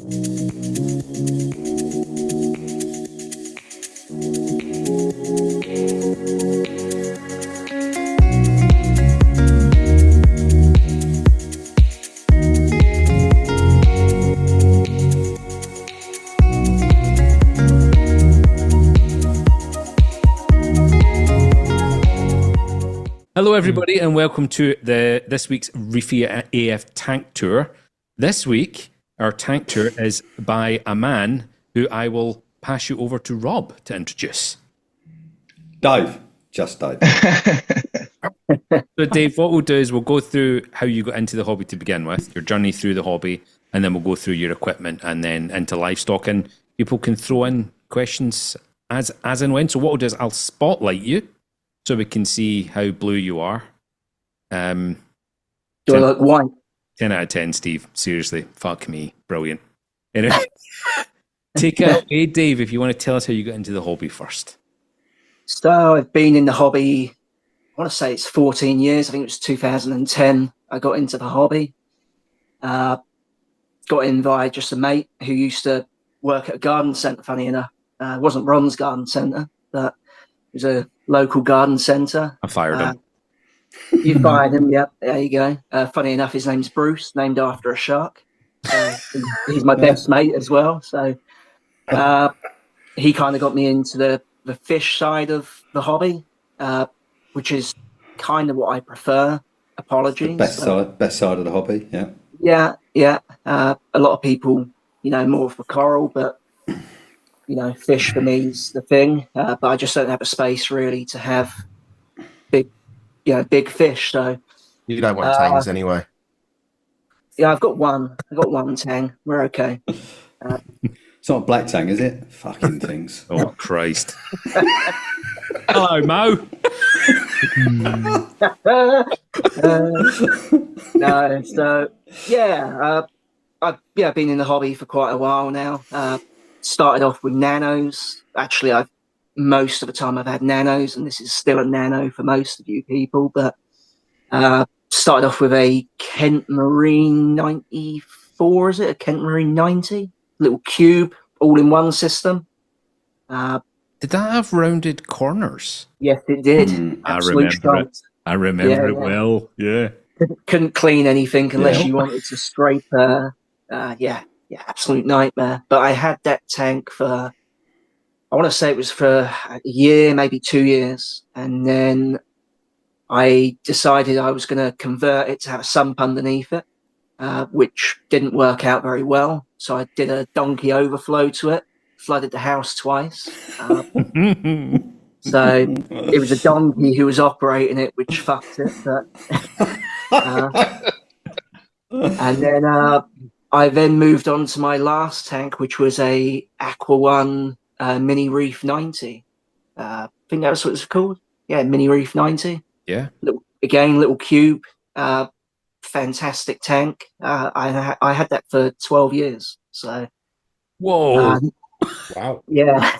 Hello, everybody, and welcome to this week's ReefyAF tank tour. This week, our tank tour is by a man who I will pass you over to Rob to introduce. Dave, just Dave. So, Dave, what we'll do is we'll go through how you got into the hobby to begin with, your journey through the hobby, and then we'll go through your equipment and then into livestock. And people can throw in questions as and when. So, what we'll do is I'll spotlight you, so we can see how blue you are. Do I look white? 10 out of 10, Steve. Seriously. Fuck me. Brilliant. Anyway, take it away, Dave, if you want to tell us how you got into the hobby first. So I've been in the hobby, I want to say it's 14 years. I think it was 2010 I got into the hobby. Got in via just a mate who used to work at a garden centre, funny enough. It wasn't Ron's garden centre, but it was a local garden centre. I fired him. You fired him, yep. There you go. Funny enough, his name's Bruce, named after a shark. He's my best mate as well. So he kind of got me into the fish side of the hobby, which is kind of what I prefer. Apologies. Best side of the hobby, yeah. Yeah. A lot of people, more for coral, but fish for me is the thing. But I just don't have a space really to have big fish. So you don't want tangs anyway. Yeah, I've got one tang. We're okay. It's not a black tang, is it? Fucking things. Oh, Christ. Hello, Mo. No, so I've been in the hobby for quite a while now. Started off with nanos. Actually, most of the time I've had nanos, and this is still a nano for most of you people. But started off with a Kent Marine 94, is it? A Kent Marine 90? Little cube, all-in-one system. Did that have rounded corners? Yes, it did. I remember it. I remember it well. Yeah. Couldn't clean anything unless you wanted to scrape. Absolute nightmare. But I had that tank for, I want to say it was for a year, maybe 2 years. And then I decided I was going to convert it to have a sump underneath it, which didn't work out very well. So I did a donkey overflow to it, flooded the house twice. So it was a donkey who was operating it, which fucked it. But, and then I then moved on to my last tank, which was a Aqua One Mini Reef 90. I think that's what it's called. Yeah, Mini Reef 90. Yeah. Little cube. Fantastic tank. I had that for 12 years. So. Whoa. Wow. Yeah.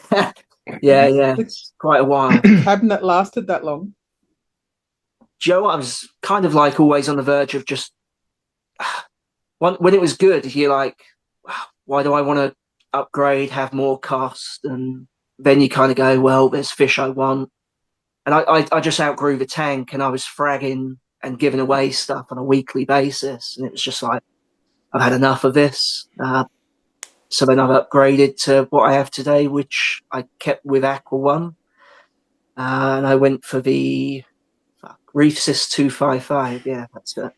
yeah. It's quite a while. Hadn't that lasted that long? Joe, I was kind of like always on the verge of just when it was good, you're like, why do I want to upgrade, have more cost? And then you kind of go, well, there's fish I want. And I just outgrew the tank, and I was fragging and giving away stuff on a weekly basis. And it was just like, I've had enough of this. So then I've upgraded to what I have today, which I kept with Aqua One. And I went for the ReefSys 255. Yeah, that's it.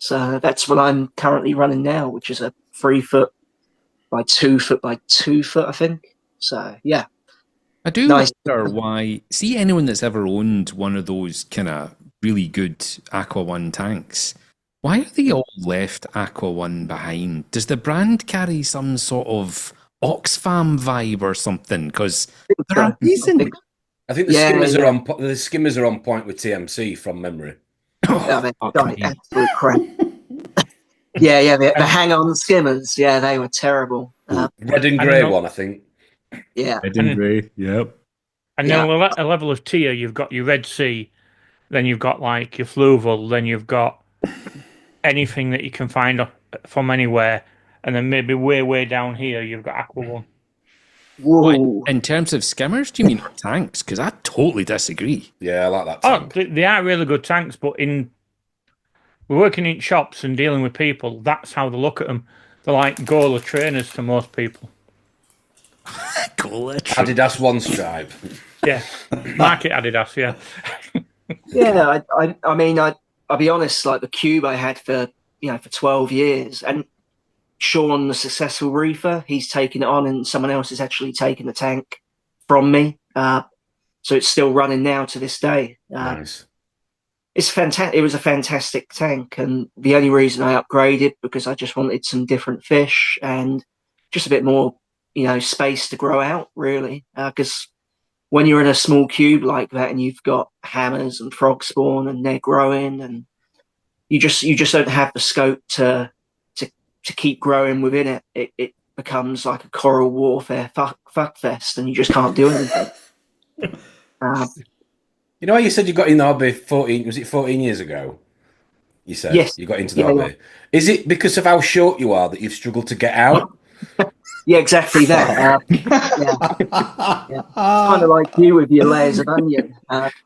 So that's what I'm currently running now, which is a 3 foot by 2 foot by 2 foot, I think. So, yeah. I do wonder why. See, anyone that's ever owned one of those kind of really good Aqua One tanks, why are they all left Aqua One behind? Does the brand carry some sort of Oxfam vibe or something? Because they're amazing. I think the skimmers are on point with TMC from memory. Absolute crap. Yeah, the hang-on skimmers. Yeah, they were terrible. Red and grey one, I think. Yeah. Red and grey, yep. And then a level of tier, you've got your Red Sea, then you've got like your Fluval, then you've got anything that you can find from anywhere, and then maybe way down here you've got Aqua One. Whoa. In terms of skimmers, do you mean tanks? Because I totally disagree. Yeah, I like that Oh, tank. they are really good tanks, but we're working in shops and dealing with people. That's how they look at them. They're like goaler trainers to most people. Adidas One Stripe. Yeah, market Adidas. Yeah. Yeah, I mean, I'll be honest. Like the cube I had for 12 years, and Sean, the successful reefer, he's taken it on, and someone else has actually taken the tank from me. So it's still running now to this day. Nice. It's fantastic. It was a fantastic tank, and the only reason I upgraded because I just wanted some different fish and just a bit more, space to grow out. Really, because when you're in a small cube like that, and you've got hammers and frog spawn, and they're growing, and you just don't have the scope to keep growing within it. It becomes like a coral warfare fuck fest, and you just can't do anything. You know how you said you got in the hobby 14 years ago? You said Yes. you got into the hobby. Is it because of how short you are that you've struggled to get out? Yeah, exactly that. Yeah. It's kind of like you with your layers of onion.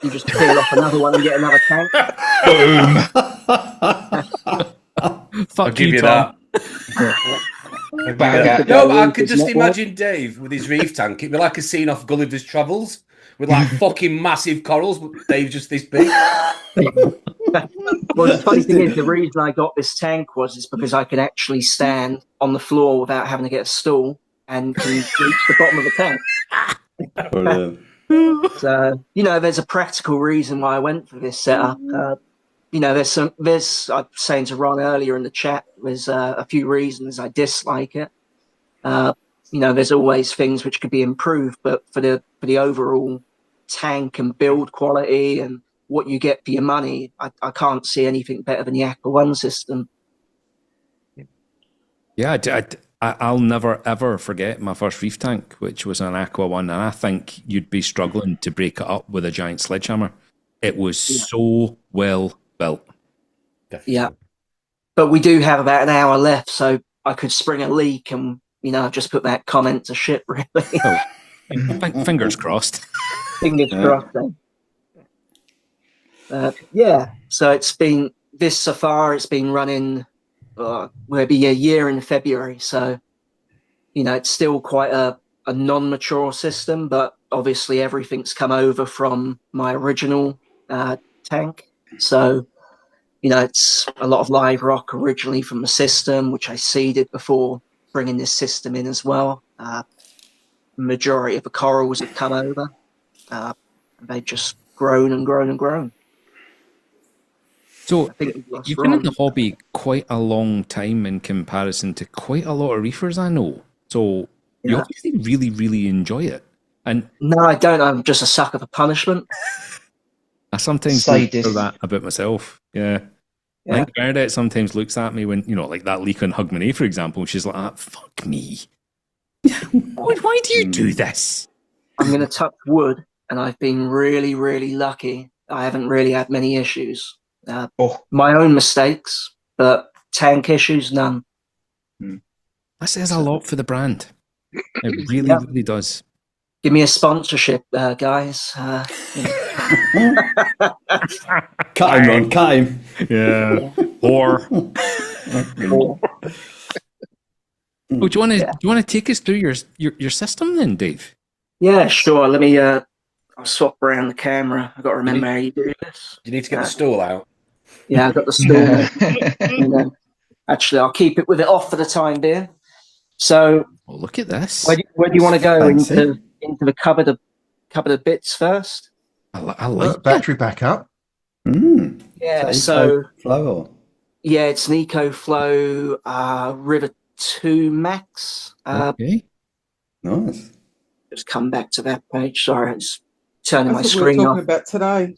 You just peel off another one and get another tank. Fuck I'll give you Tom. that. No, but I could just imagine Dave with his reef tank. It'd be like a scene off Gulliver's Travels with like fucking massive corals, but Dave's just this big. Well, the funny thing is, the reason I got this tank was because I could actually stand on the floor without having to get a stool and can reach the bottom of the tank. So, there's a practical reason why I went for this setup. I was saying to Ron earlier in the chat, there's a few reasons I dislike it. There's always things which could be improved, but for the overall tank and build quality and what you get for your money, I can't see anything better than the Aqua One system. Yeah, I'll never ever forget my first reef tank, which was an Aqua One, and I think you'd be struggling to break it up with a giant sledgehammer. It was so well built. Definitely. Yeah, but we do have about an hour left, so I could spring a leak and just put that comment to shit. Really, Fingers crossed. fingers crossed. Then. So it's been this so far. It's been running. Will be a year in February, so it's still quite a non-mature system, but obviously everything's come over from my original tank. So it's a lot of live rock originally from the system, which I seeded before bringing this system in as well. Majority of the corals have come over. They've just grown and grown and grown. So you've been in the hobby quite a long time in comparison to quite a lot of reefers I know. So you obviously really, really enjoy it. And no, I don't. I'm just a sucker for punishment. I sometimes do that about myself. Yeah. I think Bernadette sometimes looks at me when, like that leak on Hugman, for example. She's like, fuck me. Why do you do this? I'm going to touch wood, and I've been really, really lucky. I haven't really had many issues. My own mistakes, but tank issues, none. That says a lot for the brand. It really, really does. Give me a sponsorship, guys. Cut him, Ron. Cut him. Yeah. Or. Oh, do you want to take us through your system then, Dave? Yeah, sure. Let me. I'll swap around the camera. I've got to remember how you do this. You need to get the stool out. Yeah, I've got the stool. Actually, I'll keep it with it off for the time being. So, look at this. Where do you want to go into the cupboard of bits first? I like battery backup. Yeah, so Flow. Yeah, it's an EcoFlow River 2 Max. Okay. Nice. Just come back to that page. Sorry, it's turning That's my what screen we're off. talking about today.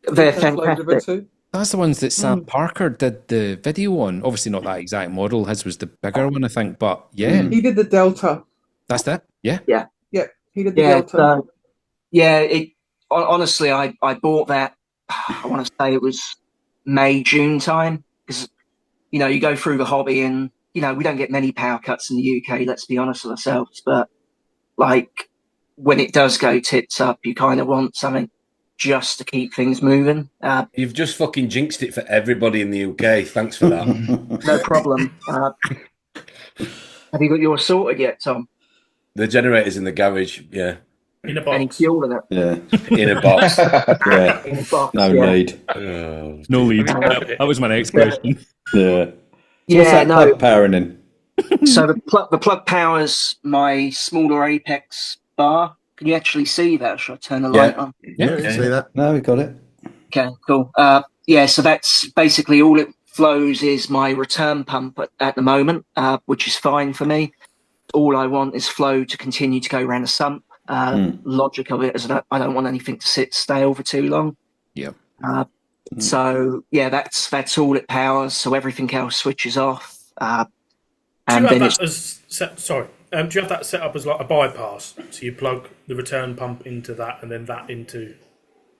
They're fantastic. That's the ones that Sam Parker did the video on. Obviously not that exact model. His was the bigger one, I think. But yeah. He did the Delta. That's that. Yeah. Yeah. He did the Delta. Honestly, I bought that, I want to say it was May, June time. Because, you go through the hobby and we don't get many power cuts in the UK, let's be honest with ourselves, but like when it does go tits up, you kind of want something just to keep things moving. You've just fucking jinxed it for everybody in the UK. Thanks for that. No problem. Have you got yours sorted yet, Tom? The generator's in the garage, yeah. In a Any box. fuel in it? Yeah. In a box. Yeah. In a box, No yeah. lead. Oh, No lead. Have you tested it? That was my next question. Yeah. So Yeah, what's that no. plug powering in? So the plug powers my smaller apex bar. Can you actually see that? Should I turn the light on? Yeah, you see that? No, we got it. Okay, cool. Yeah, so that's basically all it flows is my return pump at the moment, which is fine for me. All I want is flow to continue to go around the sump. Logic of it is that I don't want anything to sit stale for too long. Yep. So yeah, that's all it powers. So everything else switches off. Do And you then have it's that as do you have that set up as like a bypass? So you plug the return pump into that, and then that into.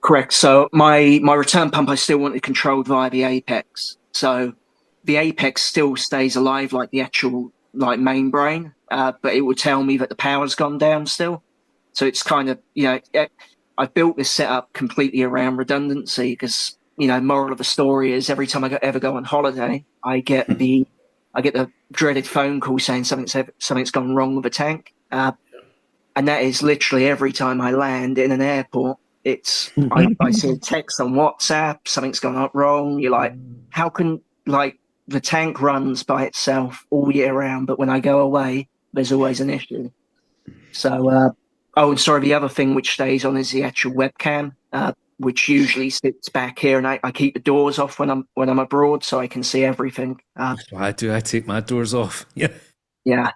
correct. So my return pump, I still want it controlled via the apex. So the apex still stays alive like the actual like main brain, but it will tell me that the power's gone down still. So it's kind of I built this setup completely around redundancy because moral of the story is every time I ever go on holiday, I get the dreaded phone call saying something's gone wrong with the tank, and that is literally every time I land in an airport. It's I see a text on WhatsApp, something's gone up wrong. You're like, how can the tank runs by itself all year round, but when I go away, there's always an issue. So, and sorry, the other thing which stays on is the actual webcam, which usually sits back here, and I keep the doors off when I'm abroad, so I can see everything. Why do I take my doors off? Yeah. Yeah.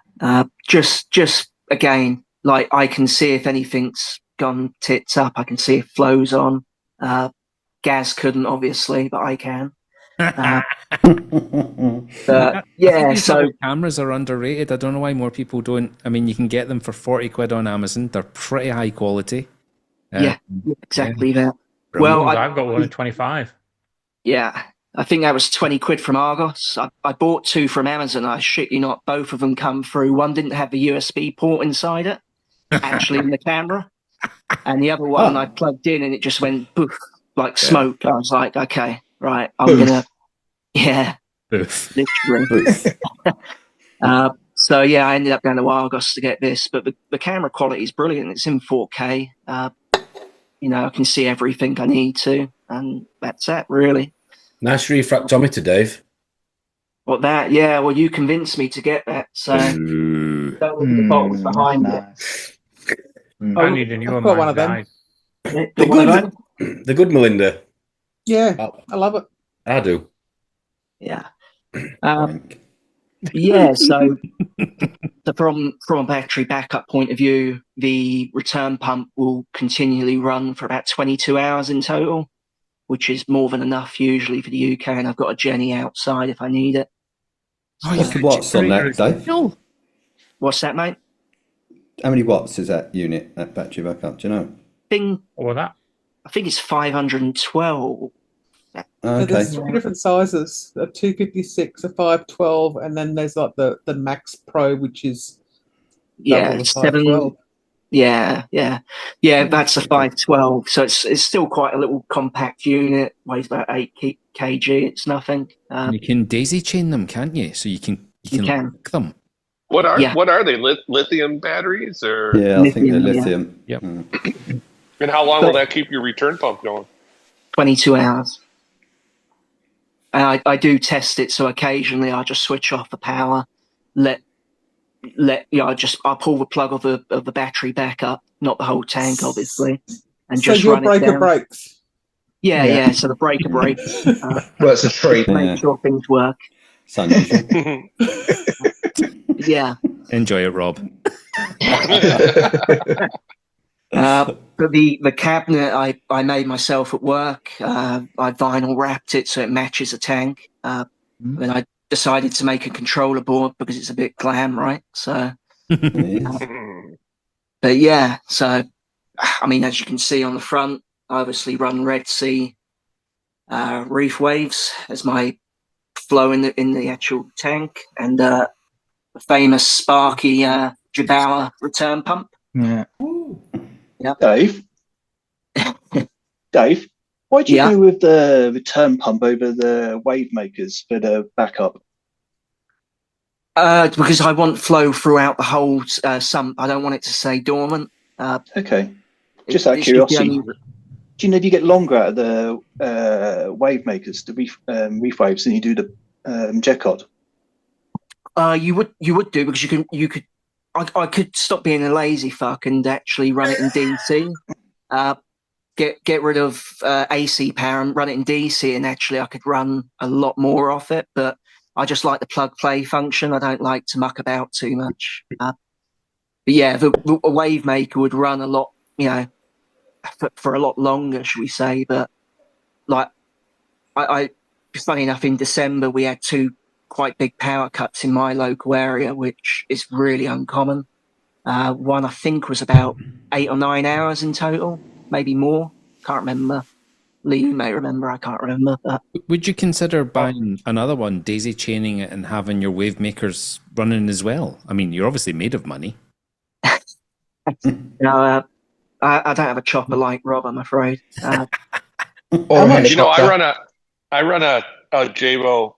Just again, like I can see if anything's gone tits up. I can see if flow's on. Gaz couldn't, obviously, but I can. I Yeah. think these So little cameras are underrated. I don't know why more people don't. I mean, you can get them for 40 quid on Amazon. They're pretty high quality. yeah, exactly that. Brilliant. Well, I've got one at 25. yeah. I think that was 20 quid from Argos. I bought two from Amazon. I shit you not, both of them come through. One didn't have the USB port inside it, actually in the camera. And the other one I plugged in and it just went poof, like smoke. I was like, okay, right, I'm going to, yeah, Oof. literally. So yeah, I ended up going to Argos to get this, but the camera quality is brilliant. It's in 4K. I can see everything I need to, and that's it, really. Nice refractometer, Dave. What that? Yeah, well, you convinced me to get that. So don't look at the box behind it. I need a new I've one. got one of them. Died. They're good. They're good, Melinda. Yeah, I love it. I do. Yeah. Yeah, so from a battery backup point of view, the return pump will continually run for about 22 hours in total, which is more than enough usually for the UK, and I've got a Jenny outside if I need it. What's the watts on that, Dave? What's that, mate? How many watts is that unit, that battery backup? Do you know? What was that? I think it's 512. So Okay. there's three different sizes: a 256, a 512, and then there's like the Max Pro, which is Yeah, double the it's 512. Yeah. That's a 512. So it's still quite a little compact unit. Weighs about 8 kg. It's nothing. You can daisy chain them, can't you? So you can lock them. What are Yeah. they? Lithium batteries or? Yeah, I think they're Lithium, lithium. Yep. And how long will that keep your return pump going? 22 hours. And I do test it, so occasionally I just switch off the power, I'll pull the plug of the battery back up, not the whole tank, obviously, and So just your run it breaker down. breaks. Yeah. So the breaker breaks. Well, it's a treat. Make sure things work. Yeah. Enjoy it, Rob. But the cabinet I made myself at work. I vinyl wrapped it so it matches a tank. Then I decided to make a controller board because it's a bit glam, right? So, but yeah. So, I mean, as you can see on the front, I obviously run Red Sea Reef Waves as my flow in the actual tank, and the famous Sparky Jabauer return pump. Yeah. Dave, Dave, why do you go with the return pump over the wave makers for the backup? Because I want flow throughout the whole sump. I don't want it to stay dormant. Okay. Just out of curiosity, do you know if you get longer out of the wave makers, the reef waves, than you do the jet cod? You would do, because I could stop being a lazy fuck and actually run it in DC. Get rid of AC power and run it in DC, and actually I could run a lot more off it. But I just like the plug play function. I don't like to muck about too much. But yeah, a wave maker would run a lot, for a lot longer, should we say? But like, funny enough, in December we had 2 quite big power cuts in my local area, which is really uncommon. One I think was about 8 or 9 hours in total, maybe more. Can't remember. Lee, you may remember. I can't remember. But would you consider buying another one, daisy chaining it, and having your wave makers running as well? I mean, you're obviously made of money. No, I don't have a chopper like Rob, I'm afraid. I run a Jabo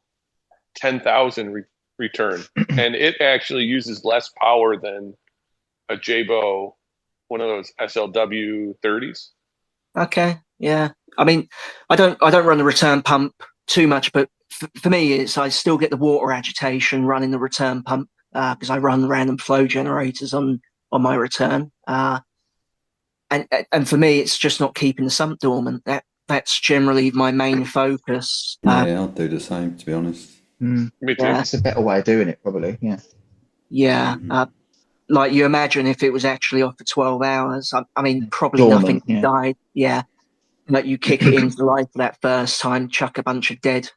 10,000 return, and it actually uses less power than a Jabo, one of those SLW 30s. Okay, yeah. I mean, I don't run the return pump too much, but for me, I still get the water agitation running the return pump, because I run random flow generators on my return. And for me, it's just not keeping the sump dormant. That's generally my main focus. Yeah, I'll do the same, to be honest. Me too. That's a better way of doing it, probably. Yeah. Yeah. Like, you imagine if it was actually off for 12 hours. I mean, probably dormant, nothing died. Yeah. Like, you kick it into life for that first time, chuck a bunch of dead,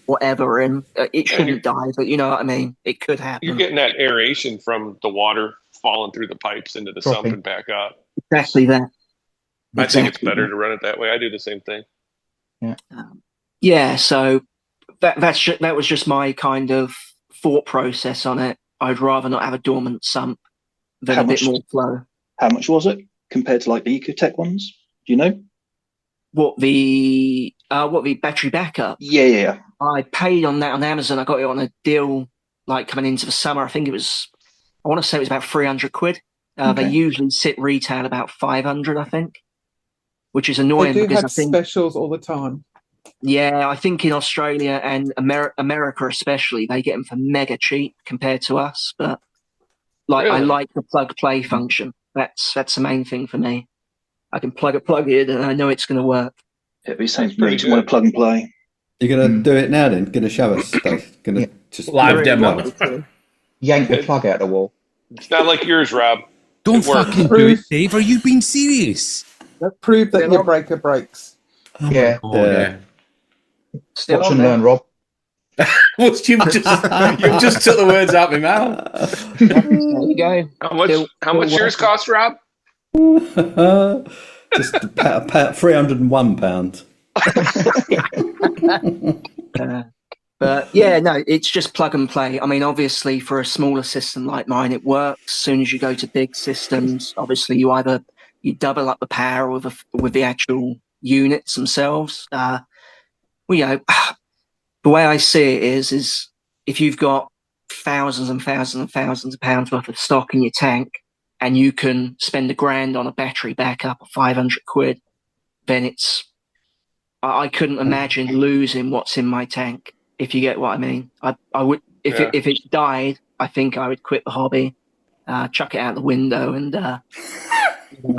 whatever in. It shouldn't die, but you know what I mean? It could happen. You're getting that aeration from the water falling through the pipes into the sump and back up. Exactly that. I think it's better to run it that way. I do the same thing. Yeah. So that was just my kind of thought process on it. I'd rather not have a dormant sump than a bit more flow. How much was it compared to like the Ecotech ones? Do you know? What the battery backup? Yeah. I paid on that on Amazon. I got it on a deal, like, coming into the summer. I want to say it was about 300 quid. They usually sit retail about 500, I think, which is annoying. They do because have specials all the time. Yeah, I think in Australia and America especially, they get them for mega cheap compared to us. But really? I like the plug play function. That's the main thing for me. I can plug in, and I know it's going to work. It'd be same for me to want to plug and play. You're going to do it now then? Going to show us, Dave? Going to just live demo. Yank the plug out of the wall. It's not like yours, Rob. Don't fucking do it, Dave. Are you being serious? Prove that your breaker breaks. Oh yeah. Still Watch and learn, Rob. You've just took the words out of my mouth. There you go. How much yours cost, Rob? Just £301. But yeah, no, it's just plug and play. I mean, obviously, for a smaller system like mine, it works. As soon as you go to big systems, obviously, you double up the power with the actual units themselves. The way I see it is if you've got thousands and thousands and thousands of pounds worth of stock in your tank, and you can spend $1,000 on a battery backup of 500 quid, then I couldn't imagine losing what's in my tank, if you get what I mean. I would, if it died, I think I would quit the hobby, chuck it out the window, and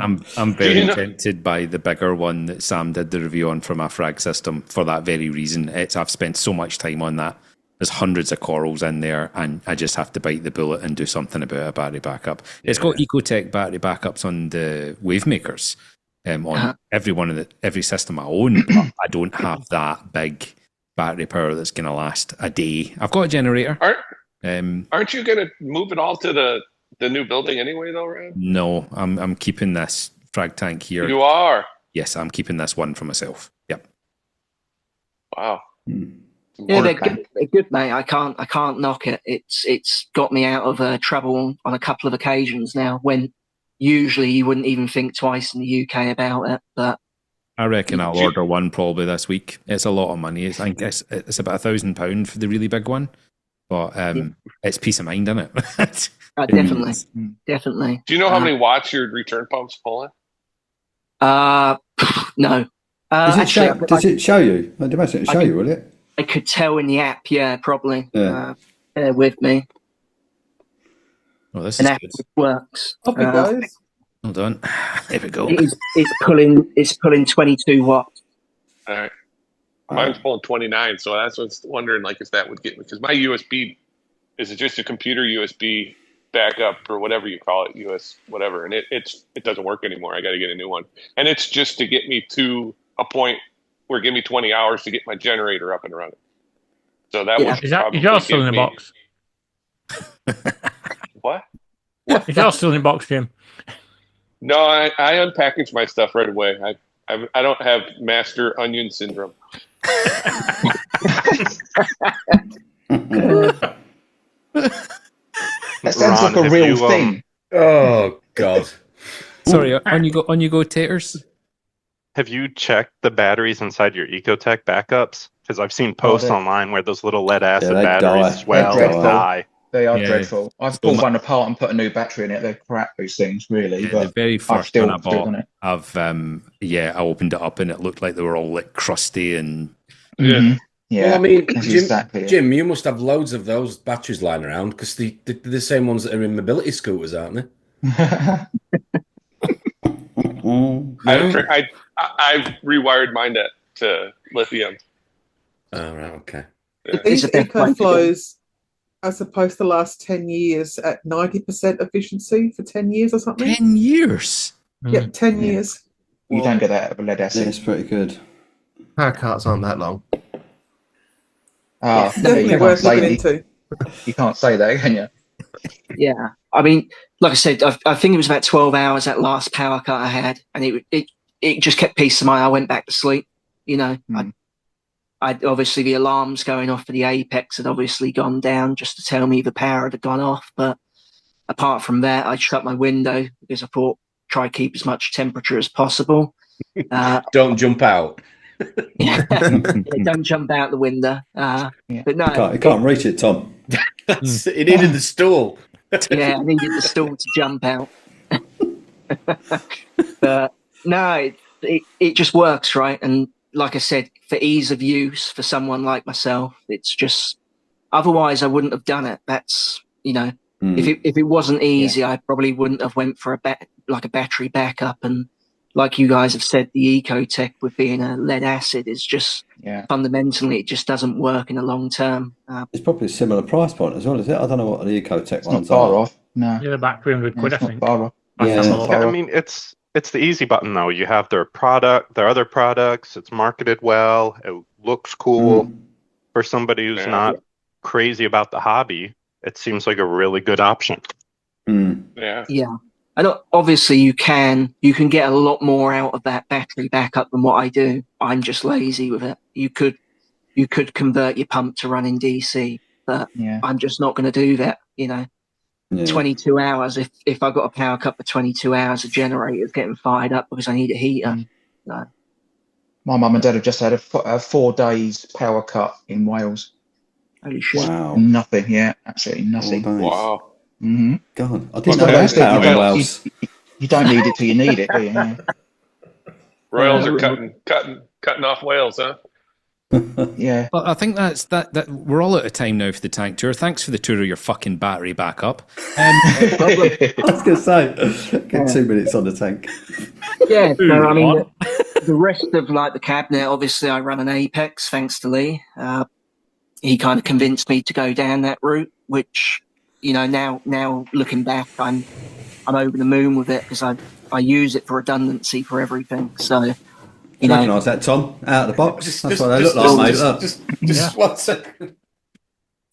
I'm very tempted by the bigger one that Sam did the review on from our frag system for that very reason. I've spent so much time on that. There's hundreds of corals in there, and I just have to bite the bullet and do something about a battery backup. Yeah. It's got Ecotech battery backups on the wave makers, on every system I own. But I don't have that big battery power that's going to last a day. I've got a generator. Aren't you going to move it all to the new building anyway, though, Ryan? No, I'm keeping this frag tank here. You are? Yes, I'm keeping this one for myself. Yep. Wow. Yeah, they're good, mate. I can't knock it. It's got me out of trouble on a couple of occasions now. When usually you wouldn't even think twice in the UK about it. But I reckon I'll order one probably this week. It's a lot of money. I think it's about £1,000 for the really big one, but it's peace of mind, isn't it? Definitely. Do you know how many watts your return pump's pulling? No. Does it show you? I'd imagine it'd show you, will it? I could tell in the app, yeah, probably. Yeah. Bear with me. Well, this An is app good. which works. Up it goes. Hold on. There we go. It's pulling 22 watts. All right. Mine's pulling 29, so that's what's wondering, like, if that would get me, because my USB is it just a computer USB backup or whatever you call it, whatever, and it doesn't work anymore. I got to get a new one, and it's just to get me to a point where give me 20 hours to get my generator up and running. So that would is yours still in the box? What? Is yours still in the box, Jim? No, I unpackaged my stuff right away. I don't have master onion syndrome. That sounds like a real thing. Oh God! Sorry, on you go, taters. Have you checked the batteries inside your Ecotech backups? Because I've seen posts online where those little lead acid batteries swell and die. They are dreadful. I've pulled one apart and put a new battery in it. They're crap, those things, really. Yeah, but the very first still, one I bought, I opened it up and it looked like they were all like crusty and. Yeah. Yeah. Well, I mean, exactly Jim, you must have loads of those batteries lying around because they're the same ones that are in mobility scooters, aren't they? I've rewired mine to lithium. Oh, right, okay. These EcoFlows are supposed to last 10 years at 90% efficiency for 10 years or something. 10 years? Yeah, 10 years. You don't get that out of a lead acid. Yeah, it's pretty good. Power carts aren't that long. Definitely worth looking into. You can't say that, can you? Yeah, I mean, like I said, I think it was about 12 hours that last power cut I had, and it just kept peace of mind. I went back to sleep. You know, I obviously the alarms going off for the Apex had obviously gone down just to tell me the power had gone off. But apart from that, I shut my window because I thought try to keep as much temperature as possible. Don't jump out. Don't jump out the window. But no, You can't reach it, Tom. It needed the stool. Yeah, I needed the stool to jump out. But no, it just works, right? And like I said, for ease of use for someone like myself, it's just otherwise I wouldn't have done it. That's if it wasn't easy, I probably wouldn't have went for a battery backup. And like you guys have said, the Ecotech with being a lead acid is just fundamentally it just doesn't work in the long term. It's probably a similar price point as well, is it? I don't know what the Ecotech ones far are. off. No. Yeah, about 300 quid, I think. Far off. I mean, it's the easy button though. You have their other products. It's marketed well. It looks cool for somebody who's not crazy about the hobby. It seems like a really good option. Yeah. And obviously you can get a lot more out of that battery backup than what I do. I'm just lazy with it. You could convert your pump to run in DC, but I'm just not going to do that. 22 hours. If I got a power cut for 22 hours, a generator's getting fired up because I need a heater. No. My mum and dad have just had a 4 days power cut in Wales. Holy shit! Wow. Nothing. Yeah, absolutely nothing. Wow. Mm-hmm. God, I didn't know that power in Wales. You don't need it till you need it, do you? Yeah. Royals are cutting off whales, huh? Yeah. Well, I think that we're all out of time now for the tank tour. Thanks for the tour of your fucking battery backup. I was going to say, get 2 minutes on the tank. Yeah, so I mean, the rest of the cabinet, obviously I run an Apex thanks to Lee. He kind of convinced me to go down that route, which, now looking back, I'm over the moon with it because I use it for redundancy for everything. So, You recognise that, Tom? Out of the box. That's what they look like, mate. Look. Just 1 second.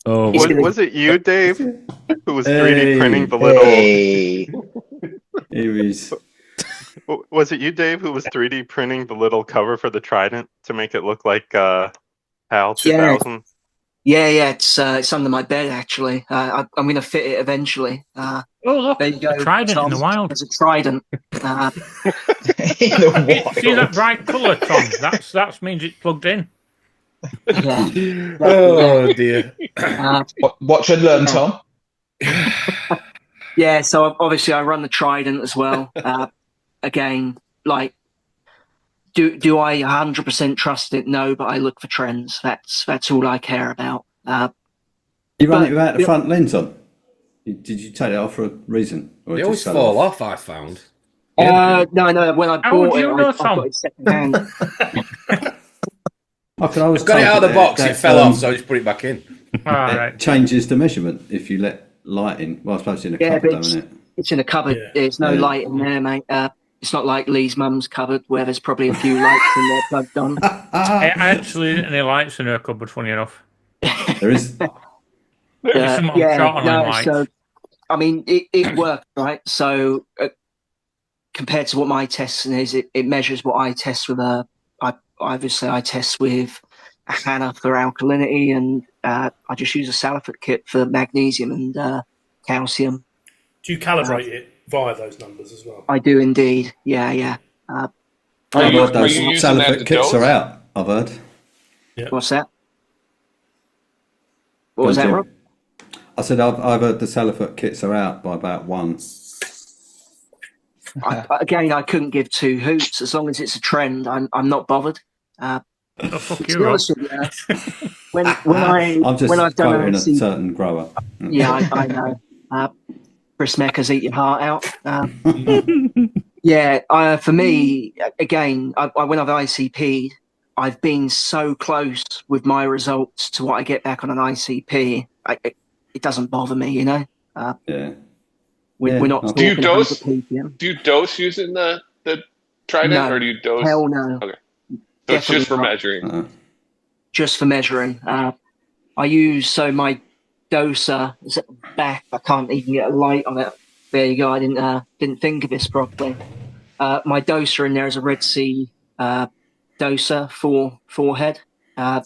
Oh, was it you, Dave, who was 3D printing the little? Here he is. Was it you, Dave, who was 3D printing the little cover for the Trident to make it look like HAL 2000? Yeah. It's under my bed actually. I'm going to fit it eventually. Oh look, there you go. a trident Tom. in the wild. There's a trident. In the wild. See that bright colour, Tom? That means it's plugged in. Yeah. Oh dear. Watch and learn, Tom. Yeah, so obviously I run the Trident as well. Again, like, do I 100% trust it? No, but I look for trends. That's all I care about. You run it without the front lens on? Did you take it off for a reason? They always fall off, I found. No. When I bought it, I got it second hand. I could always got it out of the box. It fell off, so I just put it back in. It changes the measurement if you let light in. Well, I suppose it's in a cupboard, doesn't it? It's in a cupboard. Yeah. There's no light in there, mate. It's not like Lee's mum's cupboard where there's probably a few lights in there plugged on. Actually, isn't any lights in her cupboard, funny enough. There is. So, I mean, it worked, right? So, compared to what my testing is, it measures what I test with I test with a Hannah for alkalinity, and I just use a Salifert kit for magnesium and calcium. Do you calibrate it via those numbers as well? I do indeed. Yeah. I've heard those Salifert kits are out. I've heard. Yeah. What's that? What was that, Rob? I said I've heard the Salifert kits are out by about one. Again, I couldn't give two hoots. As long as it's a trend, I'm not bothered. Fuck you, Rob. When I've done quoting a certain grower. Yeah, I know. Chris Mecca's eat your heart out. For me, again, when I've ICP'd, I've been so close with my results to what I get back on an ICP. It doesn't bother me, you know. We're not. Do you dose? Do you dose using the Trident, or do you dose? Hell no. Okay. So it's just for measuring. Just for measuring. I use my doser is at the back. I can't even get a light on it. There you go. I didn't think of this properly. My doser in there is a Red Sea doser for head. The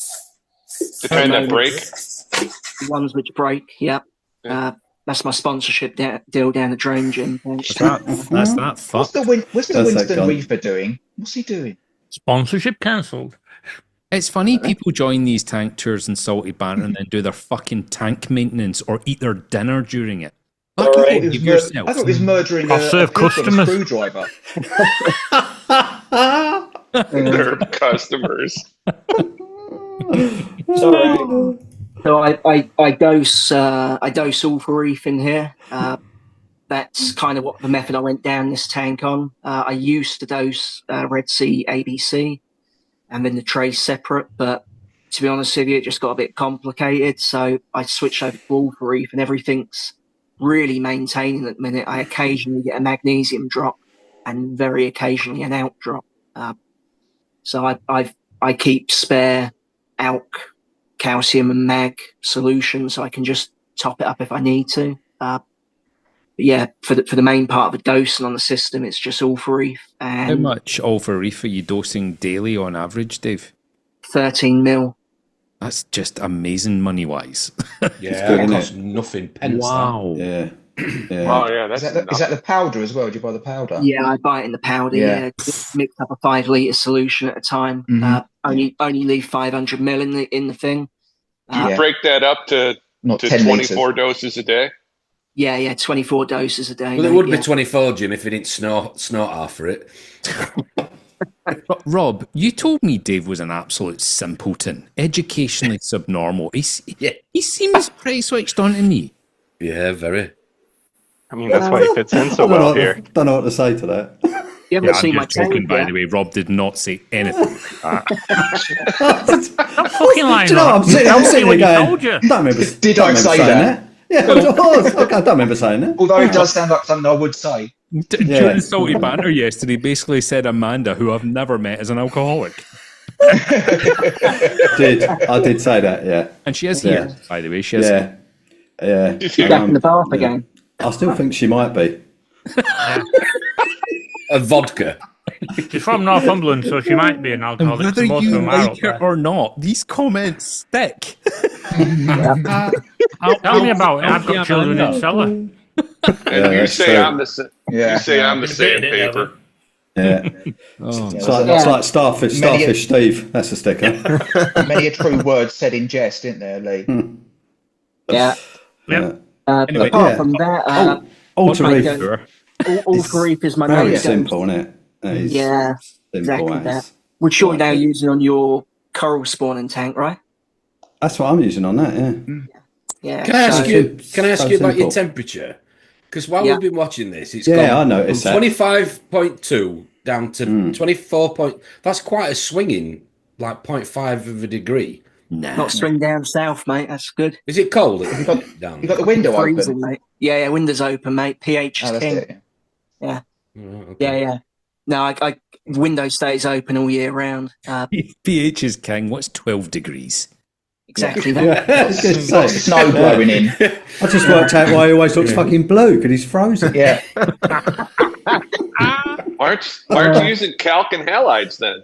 kind that break. The ones which break. Yep. That's my sponsorship deal down the drain, Jim. That's that. What's the Winston Reefer doing? What's he doing? Sponsorship cancelled. It's funny people join these tank tours in Salty Banter and then do their fucking tank maintenance or eat their dinner during it. I thought it was murdering a screwdriver. Their customers. Sorry. So I dose all for reefing here. That's kind of what the method I went down this tank on. I used to dose Red Sea ABC and then the trays separate, but to be honest with you, it just got a bit complicated. So I switched over to all for reef, and everything's really maintaining at the minute. I occasionally get a magnesium drop and very occasionally an ALK drop. So I keep spare ALK, calcium and mag solution, so I can just top it up if I need to. But yeah, for the main part of the dosing on the system, it's just all for reef. And how much all for reef are you dosing daily on average, Dave? 13 mil. That's just amazing money wise. Yeah, it costs nothing. Pence. Wow. Yeah. Oh yeah, is that the powder as well? Do you buy the powder? Yeah, I buy it in the powder. Yeah, just mix up a 5 litre solution at a time. Only leave 500 mil in the thing. Do you break that up to 24 doses a day? Yeah, 24 doses a day. Well, it would be 24, Jim, if he didn't snort after it. Rob, you told me Dave was an absolute simpleton, educationally subnormal. He seems pretty switched on to me. Yeah, very. I mean, that's why he fits in so well here. Don't know what to say to that. You haven't seen my joking, by the way. Rob did not say anything. Fucking lying. Do you know, I'm sitting there going, don't remember. Did I say that? Yeah, I don't remember saying that. Although it does sound like something I would say. During the Salty Banter yesterday, basically said Amanda, who I've never met, is an alcoholic. I did say that, yeah. And she is here, by the way. She is here. Yeah. Back in the bath again. I still think she might be. A vodka. She's from Northumberland, so she might be an alcoholic. Whether you like it or not, these comments stick. Tell me about it. I've got children in cellar. And you say I'm the same. Yeah. You say I'm the same paper. Yeah. It's like starfish Steve. That's a sticker. Many a true word said in jest, isn't there, Lee? Yeah. Anyway, apart from that, Ultra-reef. Ultra-reef is my Very main simple, isn't it? Yeah, exactly that. Which you're now using on your coral spawning tank, right? That's what I'm using on that, yeah. Yeah. Can I ask you about your temperature? Because while we've been watching this, it's gone I noticed from 25.2 down to 24. That's quite a swinging, like 0.5 of a degree. Nah. Not swing down south, mate. That's good. Is it cold? You got the window freezing, open, mate. Yeah, window's open, mate. pH is king. Yeah. Yeah. No, I window stays open all year round. pH is king. What's 12 degrees? Exactly that. I was going to say. Snow blowing in. I just worked out why he always looks fucking blue, because he's frozen. Yeah. Why aren't you using calc and halides then?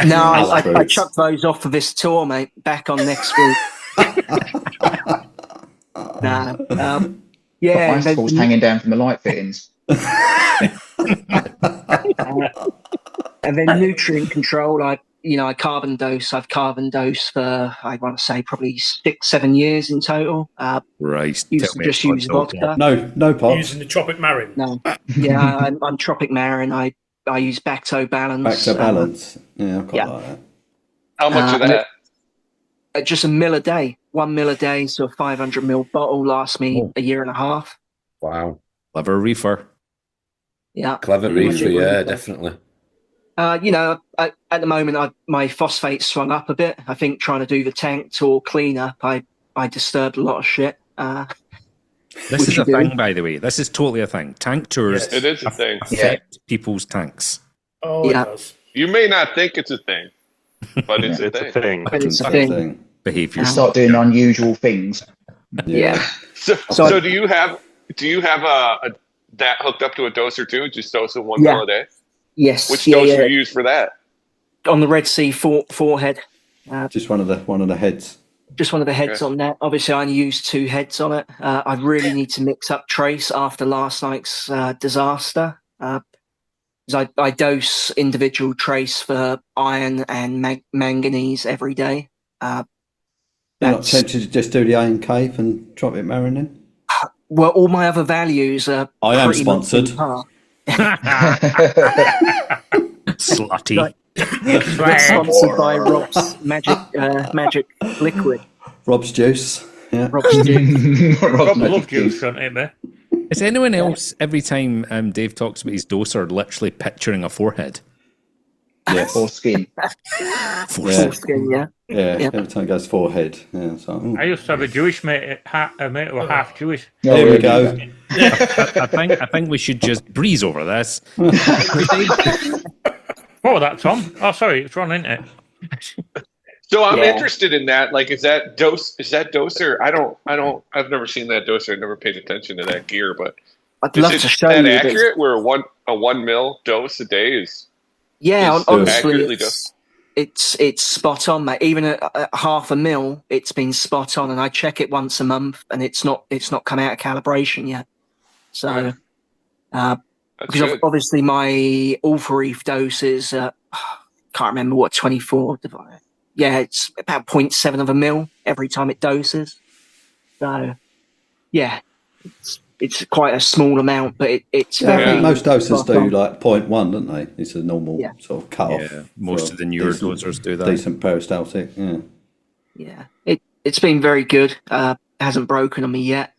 No, I chucked those off for this tour, mate. Back on next week. Yeah. Icicles hanging down from the light fittings. And then nutrient control, I carbon dose. I've carbon dosed for, I want to say, probably 6-7 years in total. Right. Used to just use vodka. No pots. Using the Tropic Marin. No. Yeah, I'm Tropic Marin. I use Bacto Balance. Bacto Balance. Yeah, I've got like that. How much of that? Just a mil a day. 1 mil a day, so a 500 ml bottle lasts me a year and a half. Wow. Clever reefer. Yeah. Clever reefer, yeah, definitely. At the moment, my phosphate's swung up a bit. I think trying to do the tank tour cleanup, I disturbed a lot of shit. This is a thing, by the way. This is totally a thing. Tank tours it is a thing. affect people's tanks. Oh, it does. You may not think it's a thing, but it's a thing. It's a thing. Behavior. You start doing unusual things. Yeah. So do you have a that hooked up to a doser too? Just dose of 1 mil a day? Yes. Which dose do you use for that? On the Red Sea forehead. Just one of the heads. Just one of the heads on that. Obviously, I only use 2 heads on it. I really need to mix up trace after last night's disaster. I dose individual trace for iron and manganese every day. You're not tempted to just do the A and Cave and drop it Marin in? Well, all my other values are. I am sponsored. Slutty. Sponsored by Rob's Magic Liquid. Rob's Juice. Yeah. Rob's Juice. Rob love juice, don't it, mate? Is anyone else, every time Dave talks about his doser, literally picturing a forehead? Yes. Or skin. Foreskin, yeah. Yeah, every time it goes forehead. Yeah, so, I used to have a Jewish mate, a mate who was half Jewish. There we go. I think we should just breeze over this. What was that, Tom? Oh, sorry, it's Ron, isn't it? So I'm interested in that. Like, is that doser? I've never seen that doser. I've never paid attention to that gear, but I'd love to show you. Is that accurate? Where a 1 mil dose a day is? Yeah, honestly, dosed? it's spot on, mate. Even at half a mil, it's been spot on, and I check it once a month, and it's not come out of calibration yet. So, because obviously my Ultra Reef dose is can't remember what 24 divided. Yeah, it's about 0.7 of a mil every time it doses. So, yeah, it's quite a small amount, but it's very. I think most dosers do like 0.1, don't they? It's a normal sort of cut off. Yeah, most of the newer dosers do that. Decent peristaltic, Yeah, it's been very good. Hasn't broken on me yet.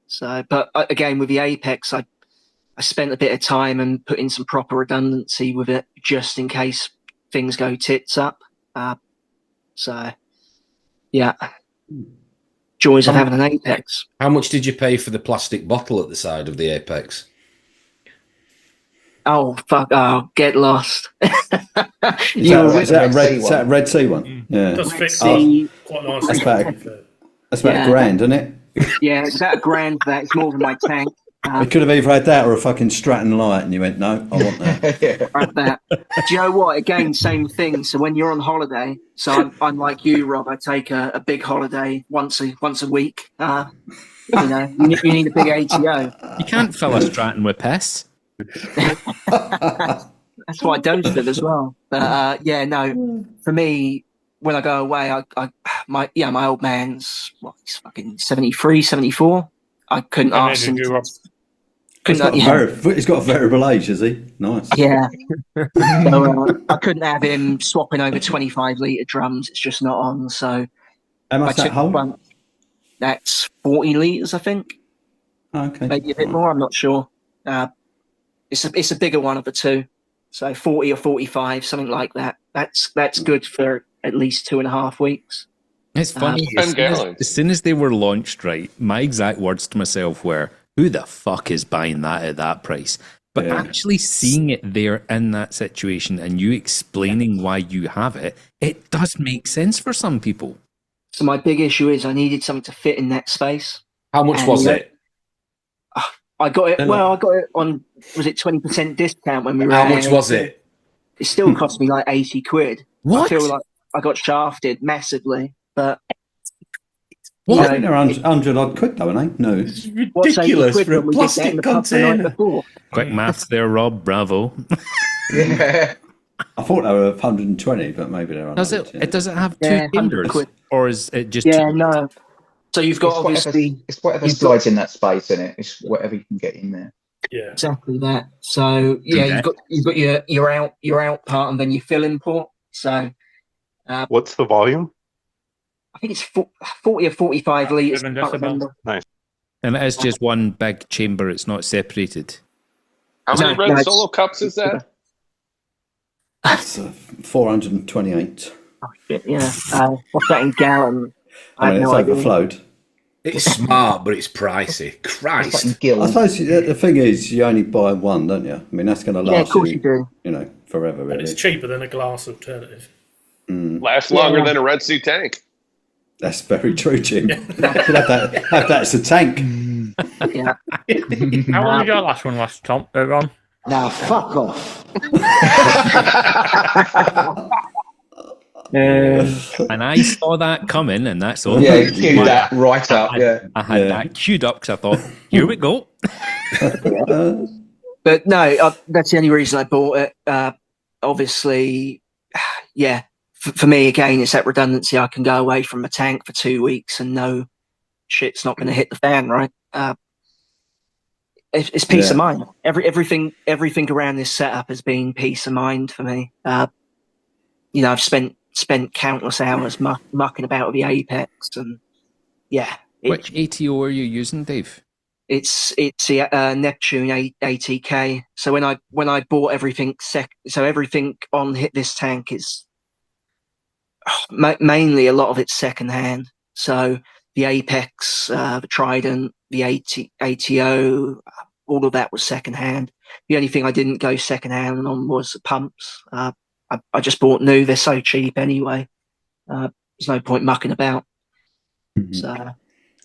So, but again, with the Apex, I spent a bit of time and put in some proper redundancy with it, just in case things go tits up. So, yeah. Joys of having an Apex. How much did you pay for the plastic bottle at the side of the Apex? Oh, fuck. Oh, get lost. Is that a Red Sea one? Yeah. It does fit quite nicely. That's about $1,000, isn't it? Yeah, it's about $1,000 for that. It's more than my tank. We could have either had that or a fucking Stratton Light, and you went, no, I want that. Have that. Do you know what? Again, same thing. So when you're on holiday, so I'm like you, Rob. I take a big holiday once a week. You know, you need a big ATO. You can't fill a Stratton with piss. That's why I dosed it as well. But for me, when I go away, my old man's he's fucking 73, 74. I couldn't ask him. He's got a variable age, is he? Nice. Yeah. So, I couldn't have him swapping over 25 litre drums. It's just not on. So how much that hold? That's 40 litres, I think. Okay. Maybe a bit more. I'm not sure. It's a bigger one of the two. So 40 or 45, something like that. That's good for at least 2.5 weeks. It's funny. As soon as they were launched, right, my exact words to myself were, who the fuck is buying that at that price? But actually seeing it there in that situation and you explaining why you have it, it does make sense for some people. So my big issue is I needed something to fit in that space. How much was it? I got it. Well, I got it on, was it 20% discount when we were How much was it? It still cost me like 80 quid. What? I feel like I got shafted massively, but... What? I think they're 100 odd quid though, aren't they? No. It's ridiculous for a plastic container. Quick maths there, Rob. Bravo. Yeah. I thought they were 120, but maybe they're 100. Does it? Does it have two chambers, or is it just? Yeah, no. So you've got it's whatever slides in that space, isn't it? It's whatever you can get in there. Yeah, exactly that. So you've got your out part and then your fill-in port. So what's the volume? I think it's 40 or 45 litres. Nice. And it is just one big chamber. It's not separated. How many red solo cups is that? That's 428. Oh shit! Yeah. What's that in gallons? I mean, it's overflowed. It's smart, but it's pricey. Christ. I suppose the thing is, you only buy one, don't you? I mean, that's going to last. Yeah, of course you do. You know, forever. Really. And it's cheaper than a glass alternative. Lasts longer than a Red Sea tank. That's very true, Jim. You could have that as a tank. Yeah. How long did your last one last, Tom? Ron? Now, fuck off. And I saw that coming, and that's all. Yeah, cue that right up. I had that queued up because I thought, here we go. But no, that's the only reason I bought it. Obviously, yeah. For me, again, it's that redundancy. I can go away from my tank for 2 weeks and know shit's not going to hit the fan, right? It's peace of mind. Everything around this setup has been peace of mind for me. You know, I've spent countless hours mucking about with the Apex, and Which ATO are you using, Dave? It's the Neptune ATK. So when I bought everything, so everything on this tank is mainly a lot of it's second hand. So the Apex, the Trident, the ATO, all of that was second hand. The only thing I didn't go second hand on was the pumps. I just bought new. They're so cheap anyway. There's no point mucking about. So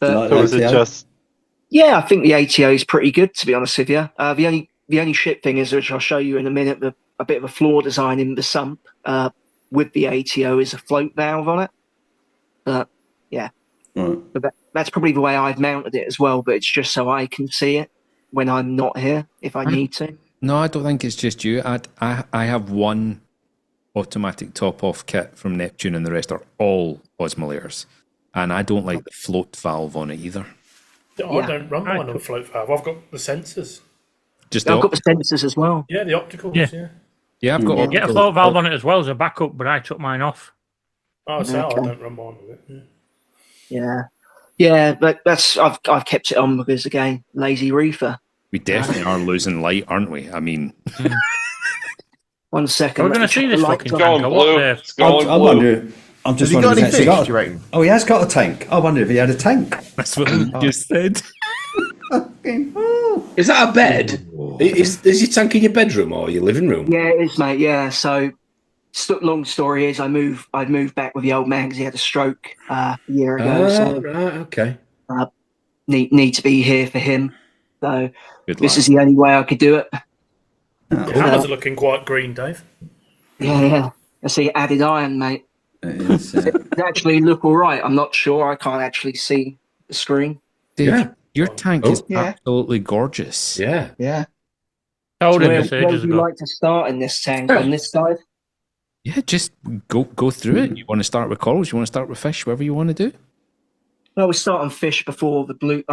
is it just? Yeah, I think the ATO is pretty good, to be honest with you. The only shit thing is, which I'll show you in a minute, a bit of a flaw design in the sump with the ATO is a float valve on it. But yeah, but that's probably the way I've mounted it as well. But it's just so I can see it when I'm not here if I need to. No, I don't think it's just you. I have one automatic top-off kit from Neptune, and the rest are all osmolators. And I don't like the float valve on it either. I don't run mine on float valve. I've got the sensors. I've got the sensors as well. Yeah, the opticals. Yeah, I've got. Get a float valve on it as well as a backup, but I took mine off. Oh, so I don't run mine with it. Yeah, but I've kept it on because again, lazy reefer. We definitely are losing light, aren't we? I mean, 1 second. We're going to see this fucking going blue. It's going blue. I wonder. I'm just Has he got wondering any if fish, do you reckon? Oh, he has got a tank. I wonder if he had a tank. That's what he just said. Is that a bed? Is your tank in your bedroom or your living room? Yeah, it is, mate. Yeah. So, long story is, I moved back with the old man because he had a stroke a year ago. Right, okay. Need to be here for him. So Good this lad. is the only way I could do it. Your hammers are looking quite green, Dave. Yeah. I see added iron, mate. It is. Does it actually look all right? I'm not sure. I can't actually see the screen. Dave, your tank is yeah. absolutely gorgeous. Yeah. Yeah. Told him Where this would ages you ago. like to start in this tank? On this side? Yeah, just go through it. You want to start with corals? You want to start with fish? Whatever you want to do. Well, we start on fish before the blue.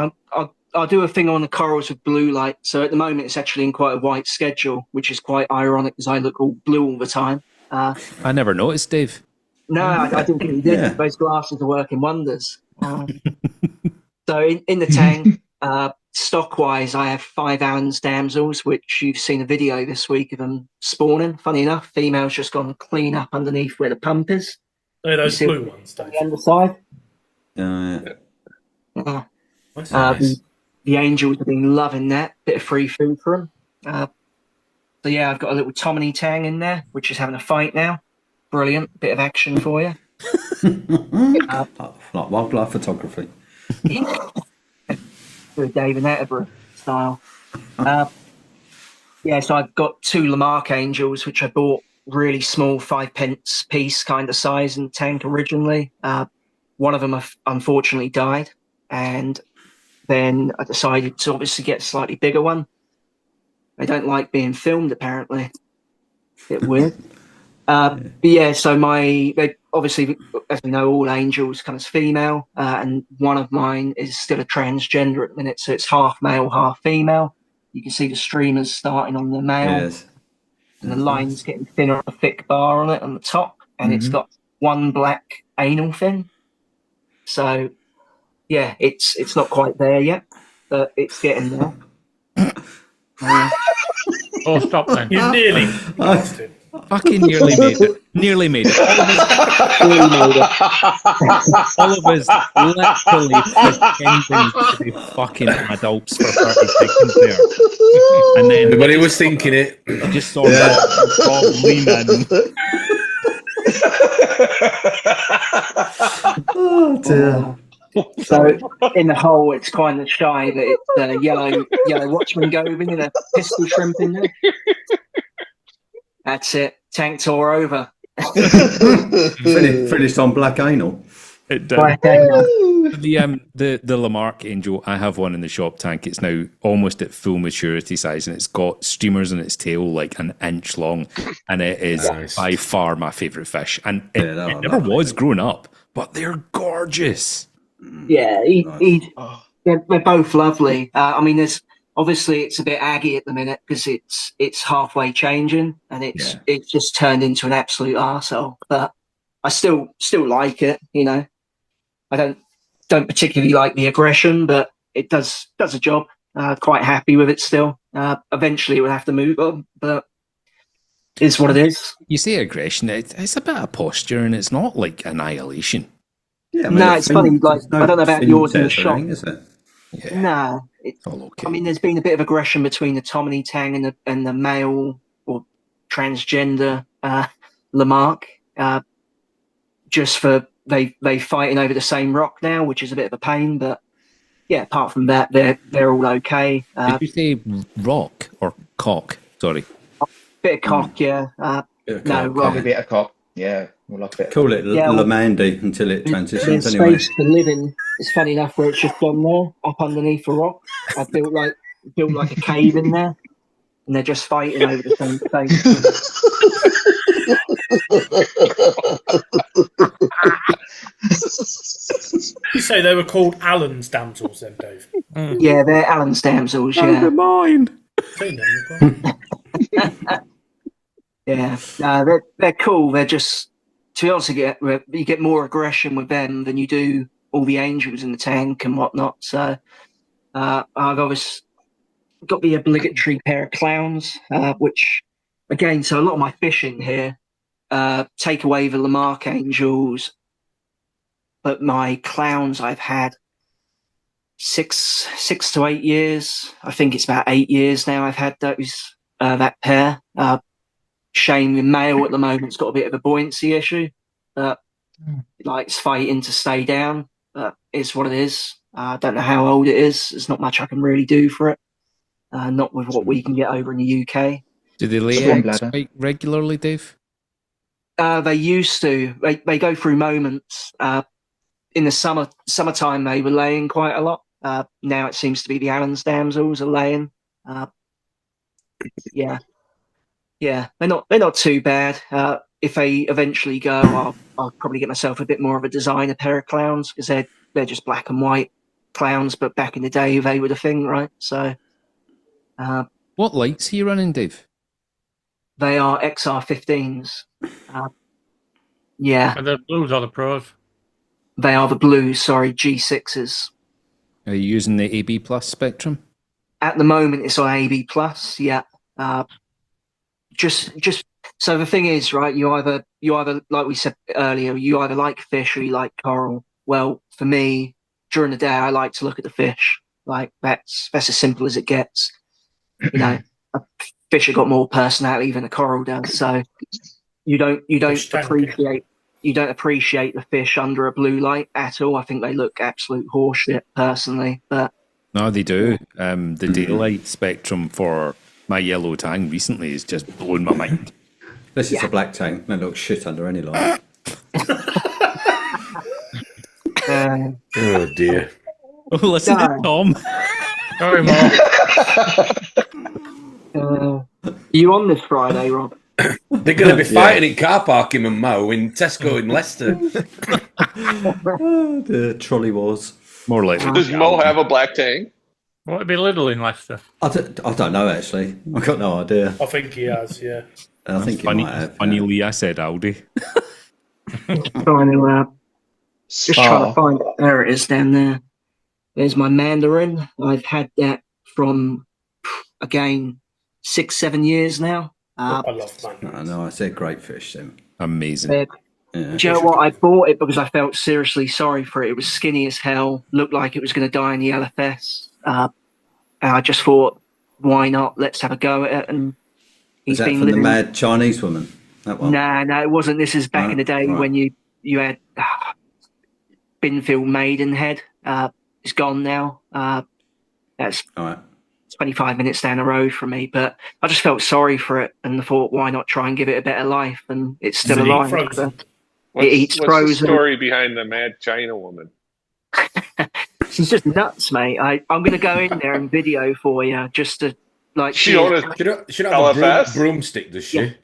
I'll do a thing on the corals with blue light. So at the moment, it's actually in quite a white schedule, which is quite ironic because I look all blue all the time. I never noticed, Dave. No, I didn't think you did. Yeah. Those glasses are working wonders. So in the tank, stock-wise, I have 5 Allen's damsels, which you've seen a video this week of them spawning. Funny enough, female's just gone clean up underneath where the pump is. Oh, those blue ones, Dave. On the underside. The angels have been loving that. Bit of free food for them. So yeah, I've got a little Tomini tang in there, which is having a fight now. Brilliant. Bit of action for you. Like wildlife photography. With David Attenborough style. Yeah, so I've got 2 Lamarck angels, which I bought really small, 5p piece kind of size in the tank originally. One of them unfortunately died, and then I decided to obviously get a slightly bigger one. They don't like being filmed, apparently. Bit weird. But yeah, so they obviously, as we know, all angels kind of female, and one of mine is still a transgender at the minute, so it's half male, half female. You can see the streamers starting on the male, Yes. and the line's getting thinner, a thick bar on it on the top, and it's got 1 black anal fin. So yeah, it's not quite there yet, but it's getting there. Oh, stop then. You nearly lost it. Fucking nearly made it. Nearly made it. All of us literally pretending to be fucking adults for 30 seconds there. And then Everybody was thinking it. I just saw Bob lean in. Oh dear. So in the hole, it's kind of shy that it's a yellow Watchman Goby and a pistol shrimp in there. That's it. Tank tour over. Finished on black anal. It Black anal. The Lamarck Angel, I have one in the shop tank. It's now almost at full maturity size, and it's got streamers in its tail like an inch long, and it is by far my favourite fish. And it never was growing up, but they're gorgeous. Yeah, they're both lovely. I mean, there's obviously it's a bit aggy at the minute because it's halfway changing, and it's just turned into an absolute arsehole. But I still like it. You know, I don't particularly like the aggression, but it does a job. Quite happy with it still. Eventually, we'll have to move on, but it's what it is. You say aggression, it's a bit of posture, and it's not like annihilation. Yeah, no, it's funny. Like I don't know about yours in the shop. Is it? Yeah. No, it's all okay. I mean, there's been a bit of aggression between the Tomini tang and the male or transgender Lamarck, just for they fighting over the same rock now, which is a bit of a pain. But yeah, apart from that, they're all okay. Did you say rock or cock? Sorry, bit of cock, yeah. No, rock. A bit of cock, yeah. We'll like a bit. Call it Lamandy until it transitions There's anyway. space to live in. It's funny enough where it's just gone there, up underneath a rock. I built like a cave in there, and they're just fighting over the same space. You say they were called Allen's damsels then, Dave? Yeah, they're Allen's damsels, yeah. They're mine. Yeah, they're cool. They're just, to be honest, you get more aggression with them than you do all the angels in the tank and whatnot. So I've always got the obligatory pair of clowns, which, again, so a lot of my fishing here, take away the Lamarck angels, but my clowns I've had 6 to 8 years. I think it's about 8 years now I've had those that pair. Shame the male at the moment's got a bit of a buoyancy issue, but it's fighting to stay down. But it's what it is. I don't know how old it is. There's not much I can really do for it. not with what we can get over in the UK. Do they lay eggs quite regularly, Dave? They used to. They go through moments. In the summertime, they were laying quite a lot. Now it seems to be the Allen's damsels are laying. Yeah, they're not too bad. If they eventually go, I'll probably get myself a bit more of a designer pair of clowns, because they're just black and white clowns. But back in the day, they were the thing, right? So, what lights are you running, Dave? They are XR15s. Yeah. Are the blues or the pros? They are the blues, sorry, G6s. Are you using the AB Plus spectrum? At the moment, it's on AB Plus, yeah. Just so the thing is, right, you either like we said earlier, you either like fish or you like coral. Well, for me, during the day, I like to look at the fish. Like that's as simple as it gets. You know, a fish have got more personality than a coral does. So you don't appreciate the fish under a blue light at all. I think they look absolute horseshit, personally. But no, they do. The daylight spectrum for my yellow tang recently has just blown my mind. This is a black tang. They look shit under any light. Oh dear. Oh, listen to Tom. Sorry, Mark. You on this Friday, Rob? They're going to be fighting in car park, him and Mo, in Tesco in Leicester. The trolley wars. More likely. Does Mo have a black tang? What would be Lidl in Leicester? I don't know, actually. I've got no idea. I think he has, yeah. I think he might have. Funnily, I said Aldi. Just trying to find it. There it is down there. There's my mandarin. I've had that from, again, 6-7 years now. I love mandarins. No, I said great fish, Sim. Amazing. Yeah. Do you know what? I bought it because I felt seriously sorry for it. It was skinny as hell, looked like it was going to die in the LFS. And I just thought, why not? Let's have a go at it. And Is that from the mad Chinese woman? That one? No, it wasn't. This is back in the day when you had Binfield Maidenhead. It's gone now. That's all right. 25 minutes down the road from me, but I just felt sorry for it and thought, why not try and give it a better life? And it's still alive. It eats frozen. What's the story behind the mad China woman? She's just nuts, mate. I'm going to go in there and video for you just to like. She don't have a broomstick, does she?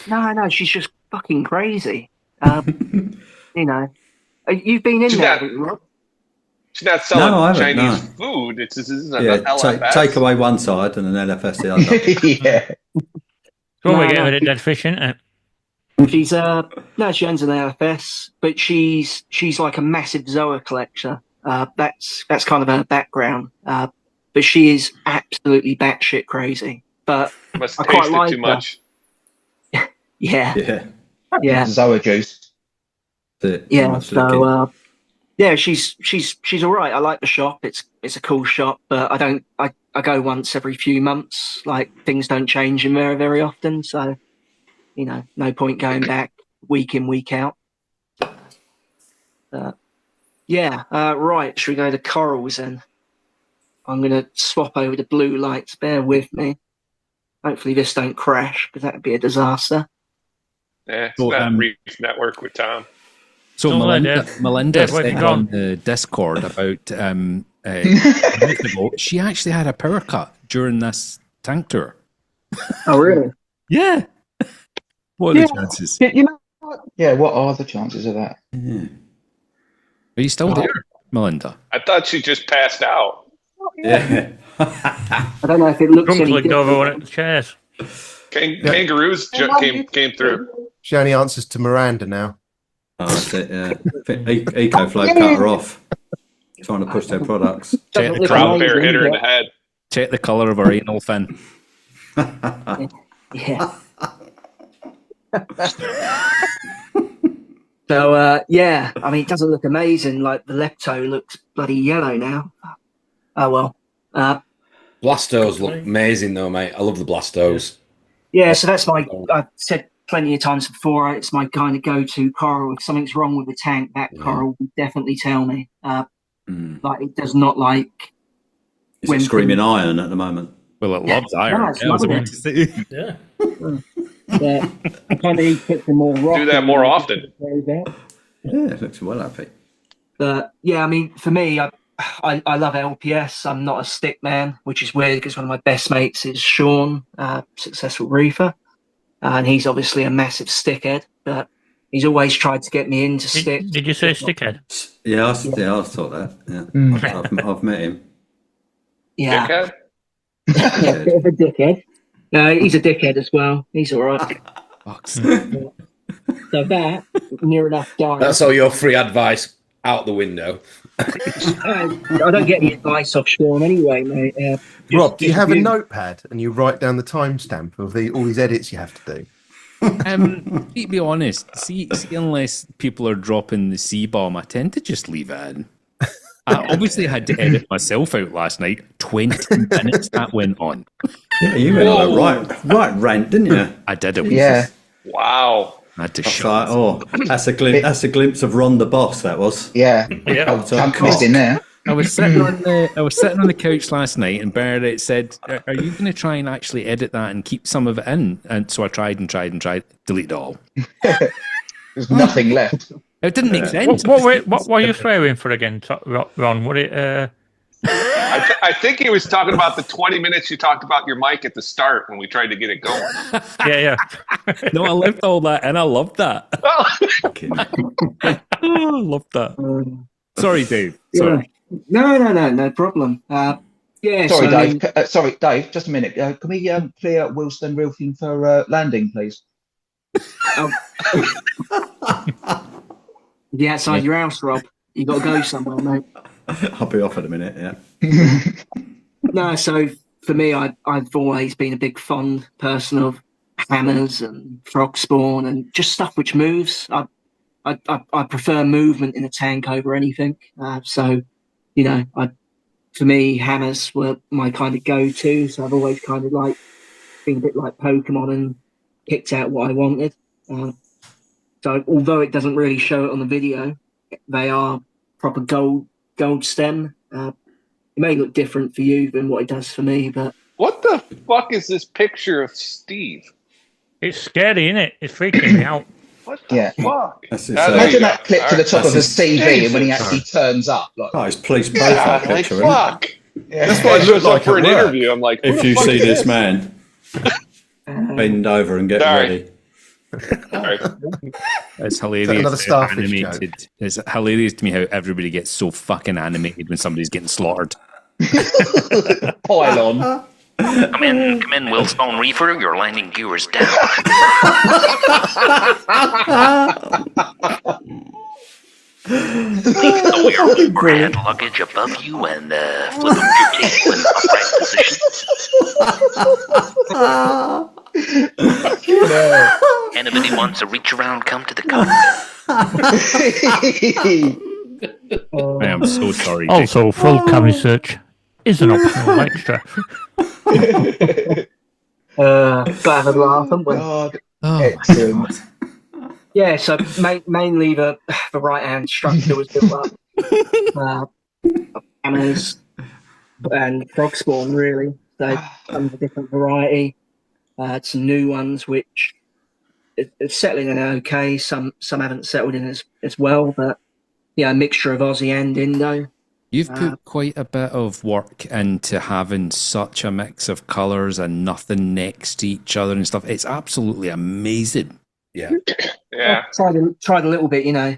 Yeah. No, she's just fucking crazy. You know, you've been in there, Rob? She's not selling Chinese food. It's this is an LFS. Take away one side and an LFS the other. Yeah. Well, we get rid of dead fish, isn't it? She's no, she owns an LFS, but she's like a massive Zoa collector. That's kind of her background. But she is absolutely batshit crazy. But must I taste quite it like too her. much. Yeah. Zoa juice. Yeah, she's all right. I like the shop. It's a cool shop, but I go once every few months. Like things don't change in there very often, so you know, no point going back week in, week out. Right. Should we go to corals then? I'm gonna swap over to blue lights. Bear with me. Hopefully this don't crash because that would be a disaster. Yeah, it's not Reef Network with Tom. So Melinda said on the Discord about a month ago, she actually had a power cut during this tank tour. Oh, really? Yeah. What are the chances? You know what? Yeah, what are the chances of that? Yeah. Are you still there, Melinda? I thought she just passed out. Yeah. I don't know if it looks any different. Over one of the chairs. Kangaroos came through. She only answers to Miranda now. Oh, that's it, yeah. EcoFlow cut her off. Trying to push their products. Check the Brown bear hit her in the head. Check the colour of her anal fin. Yeah. So, I mean, it doesn't look amazing. Like, the lepto looks bloody yellow now. Oh, well. Blastos look amazing, though, mate. I love the Blastos. Yeah, so that's I've said plenty of times before, it's my kind of go-to coral. If something's wrong with the tank, that coral will definitely tell me. Like, it does not like... It's screaming iron at the moment. Well, it loves iron. it's Yeah, I was lovely. about to say. Yeah. Yeah, I kind of need to put some more rock. Do that in more there often. to close out. Yeah, it looks well happy. But yeah, I mean, for me, I love LPS. I'm not a stick man, which is weird because one of my best mates is Sean, successful reefer, and he's obviously a massive stickhead. But he's always tried to get me into sticks. Did you say stickhead? Yeah, I thought that. Yeah, I've met him. Yeah, Dickhead? yeah, bit of a dickhead. No, he's a dickhead as well. He's all right. So that near enough dying. That's all your free advice out the window. I don't get any advice off Sean anyway, mate. Rob, do you have a notepad and you write down the timestamp of all these edits you have to do? To be honest, see, unless people are dropping the C-bomb, I tend to just leave it in. I obviously had to edit myself out last night. 20 minutes that went on. Yeah, you went on a right rant, didn't you? I did it. Yeah. Wow. I had to Like, shut. oh, that's a glimpse. That's a glimpse of Ron the boss. That was. Yeah. Yeah. Company's in there. I was sitting on the couch last night, and Bernadette said, "Are you going to try and actually edit that and keep some of it in?" And so I tried, delete it all. There's nothing left. It didn't make sense. What were you swearing for again, Ron? What it? I think he was talking about the 20 minutes you talked about your mic at the start when we tried to get it going. Yeah. No, I left all that, and I loved that. I loved that. Sorry, Dave. Sorry. No problem. Yeah. Sorry, so, Dave. Sorry, Dave. Just a minute. Can we clear Wilson Roofing for landing, please? Yeah, outside your house, Rob. You got to go somewhere, mate. I'll be off in a minute. Yeah. No, so for me, I've always been a big fond person of hammers and frog spawn and just stuff which moves. I prefer movement in a tank over anything. So, you know, for me, hammers were my kind of go-to. So I've always kind of like been a bit like Pokemon and picked out what I wanted. So although it doesn't really show it on the video, they are proper gold stem. It may look different for you than what it does for me, but what the fuck is this picture of Steve? It's scary, isn't it? It's freaking me out. What the fuck? Imagine that clip to the top of his CV and when he actually turns up. Like, his police profile picture. Fuck. Yeah. That's what it looks like for an interview. I'm like, if you see this man, bend over and get ready. It's hilarious. Another starfish animated. joke. It's hilarious to me how everybody gets so fucking animated when somebody's getting slaughtered. Pile on. Come in, Willstone Reefer. Your landing gear is down. Please stow your overhead luggage above you and flip up your table in upright position. Anybody wants to reach around, come to the cockpit. I am so sorry. Also, full cam research is an optional extra. gotta have a laugh, haven't we? Excellent. Yeah, so mainly the right hand structure was built up. Hammers and frog spawn, really. So some of a different variety. Some new ones which it's settling in okay. Some haven't settled in as well, but yeah, a mixture of Aussie and Indo. You've put quite a bit of work into having such a mix of colours and nothing next to each other and stuff. It's absolutely amazing. Yeah. Yeah. Tried a little bit, you know.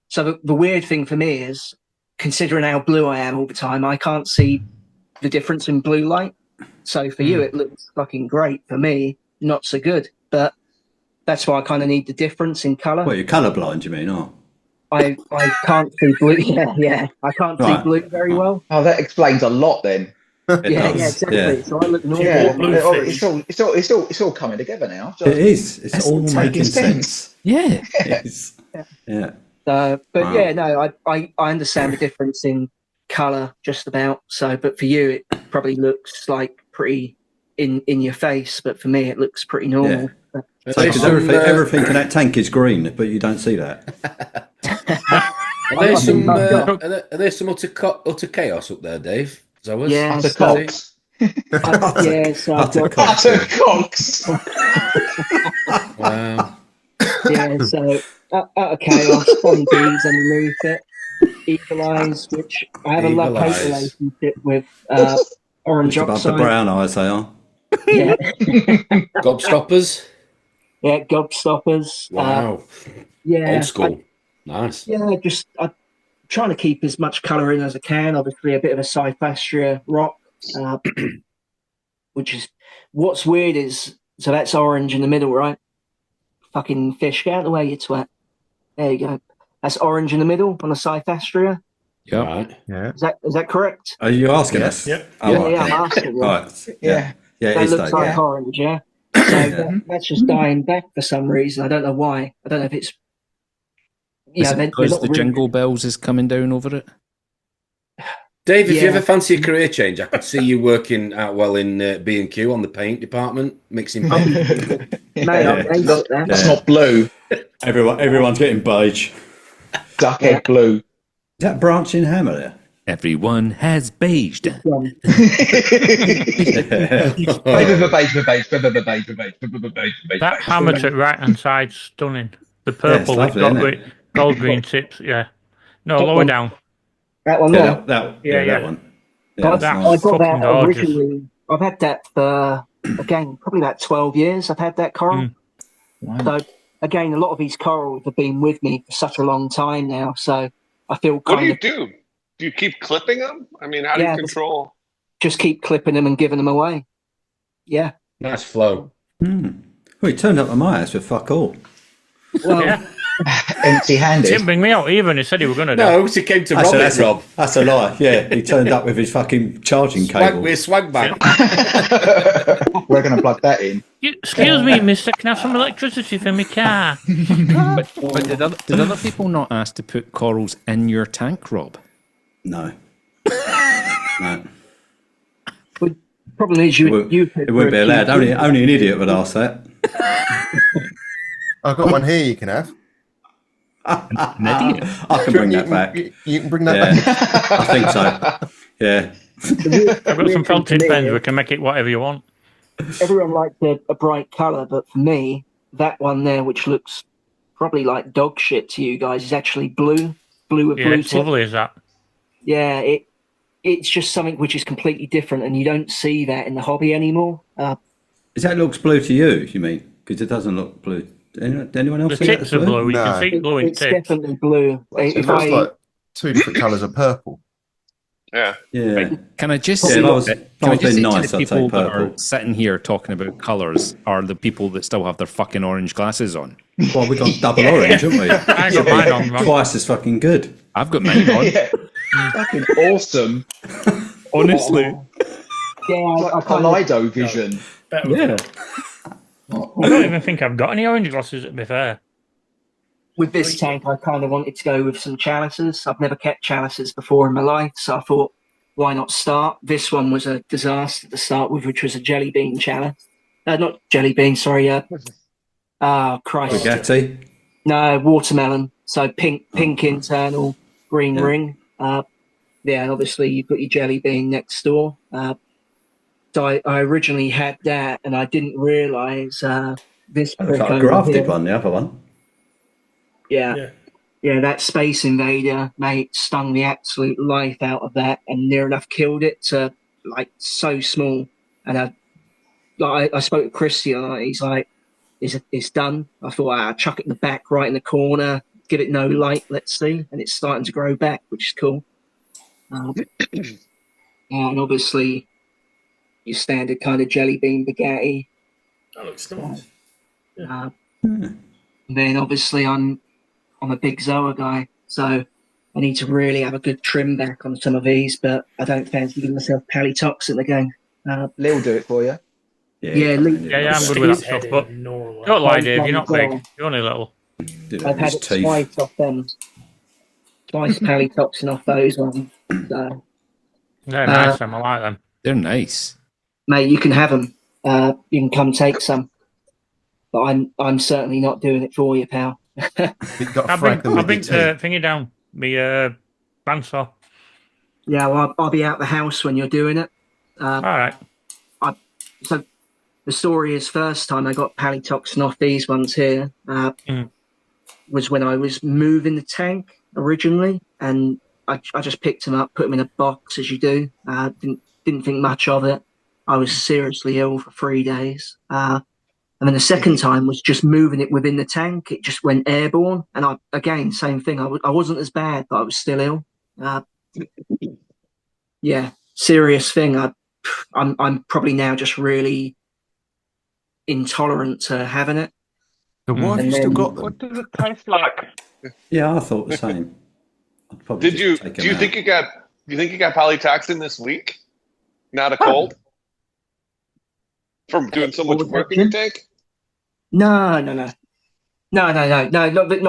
So the weird thing for me is, considering how blue I am all the time, I can't see the difference in blue light. So for you, it looks fucking great. For me, not so good. But that's why I kind of need the difference in colour. Well, you're colourblind, you mean, or? I can't see blue. Yeah. I can't see blue very well. Oh, that explains a lot then. Yeah, exactly. Yeah. So I look normal. Yeah, it's all coming together now. It is. It's all making sense. Yeah. Yeah. But yeah, no, I understand the difference in colour just about. So, but for you, it probably looks like pretty in your face. But for me, it looks pretty normal. Yeah. So everything in that tank is green, but you don't see that. Are there some utter chaos up there, Dave? Yeah, Yeah, so I've got Cocks. Wow. yeah, so out of chaos, fun bees underneath it, eagle eyes, which I have a Eagle love-hate eyes. relationship with orange Just above the oxide. brown eyes, they are. Yeah, Gobstoppers. yeah, gobstoppers. Wow. Yeah, Old school. Nice. I'm trying to keep as much colour in as I can. Obviously, a bit of a cyphastria rock, which is what's weird is so that's orange in the middle, right? Fucking fish, get out of the way, you twat. There you go. That's orange in the middle on a cyphastria. Yeah. Right. Yeah. Is that correct? Are you asking Yeah. us? Yep. Oh, Yeah, okay. I'm asking. Yeah. Right. Yeah. Yeah, it That is looks though. like orange, yeah. So that's just dying back for some reason. I don't know why. I don't know if it's Is it they're because not the really- jingle bells is coming down over it? Dave, if you Yeah. ever fancy a career change, I could see you working out well in B&Q on the paint department, mixing paint. Mate, I'll take that. That's not blue. Everyone's getting beige. Duckhead blue. Is that branching hammer there? Everyone has beiged. That hammer to right hand side, stunning. The purple it's with lovely, isn't it? gold green tips. Yeah. No, That lower one. down. That one Yeah, there. that one. Yeah, I that's That's nice. got that fucking gorgeous. originally. I've had that for again probably about 12 years. I've had that coral. So again, a lot of these corals have been with me for such a long time now. So I feel What do kind you of do? Do you keep clipping them? I mean, how do you Yeah, control? just keep clipping them and giving them away. Yeah. Nice flow. Well, he turned up at my house with fuck all. Well, Yeah. Empty-handed. Didn't bring me out even. He said he was going to do. No, he came to rob it, Rob. That's a lie. Yeah, he turned up with his fucking charging cable. We're swag bag. We're going to plug that in. Excuse me, mister, can I have some electricity for my car? But did other people not ask to put corals in your tank, Rob? No. No. problem is you It wouldn't be allowed. Only an idiot would ask that. I've got one here you can have. An idiot. I can bring that back. You can bring that back. I think so. Yeah. I've got some fountain pens. We can make it whatever you want. Everyone likes a bright colour, but for me, that one there, which looks probably like dog shit to you guys, is actually blue. Blue with Yeah, blue it's tip. lovely, is that? Yeah, it's just something which is completely different, and you don't see that in the hobby anymore. Is that looks blue to you? You mean? Because it doesn't look blue. Anyone else The see that tips as are blue? blue. You can see blue in It's tips. definitely blue. It If looks I- like two different colours of purple. Yeah. Yeah. Can I just Yeah, say, if I was- can if I I was just being say nice, to I'd the say people that purple. are sitting here talking about colours are the people that still have their fucking orange glasses on? Well, we've got double orange, haven't we? I got mine on, Rob. Twice as fucking good. I've got mine on. Yeah. Fucking awesome. Honestly. Yeah, Like I kind of, Kaleido vision. Yeah. I don't even think I've got any orange glasses, to be fair. with this tank, I kind of wanted to go with some chalices. I've never kept chalices before in my life, so I thought, why not start? This one was a disaster to start with, which was a jelly bean chalice. Not jelly bean, sorry. Christ. Spaghetti. No, watermelon. So pink internal, green ring. Yeah, and obviously you've got your jelly bean next door. So I originally had that, and I didn't realise this. That looks like a over grafted here- one, the other one. Yeah. Yeah, that Space Invader, mate, stung the absolute life out of that and near enough killed it to, like, so small. And I spoke to Christy on it. He's like, it's done. I thought, chuck it in the back right in the corner, give it no light, let's see. And it's starting to grow back, which is cool. And obviously, your standard kind of jelly bean Bugatti. That looks nice. And then obviously I'm a big Zoa guy, so I need to really have a good trim back on some of these, but I don't fancy giving myself palitoxin again. Lil do it for you. Yeah, Yeah, I'm good with that stuff. But don't lie, Dave. You're not big. You're only little. I've had it twice off them. Twice palitoxin off those ones. So, They're nice, them. I like them. They're nice. mate, you can have them. You can come take some. But I'm certainly not doing it for you, pal. I'll bring thingy down. Me bandsaw. Yeah, well, I'll be out the house when you're doing it. All right. So the story is, first time I got palitoxin off these ones here was when I was moving the tank originally, and I just picked them up, put them in a box as you do. Didn't think much of it. I was seriously ill for 3 days. And then the second time was just moving it within the tank. It just went airborne. And again, same thing. I wasn't as bad, but I was still ill. Yeah, serious thing. I'm probably now just really intolerant to having it. So why have you still got them? What does it taste like? Yeah, I thought the same. Do you think you got polytoxin this week? Not a cold? From doing so much work in your tank? No, not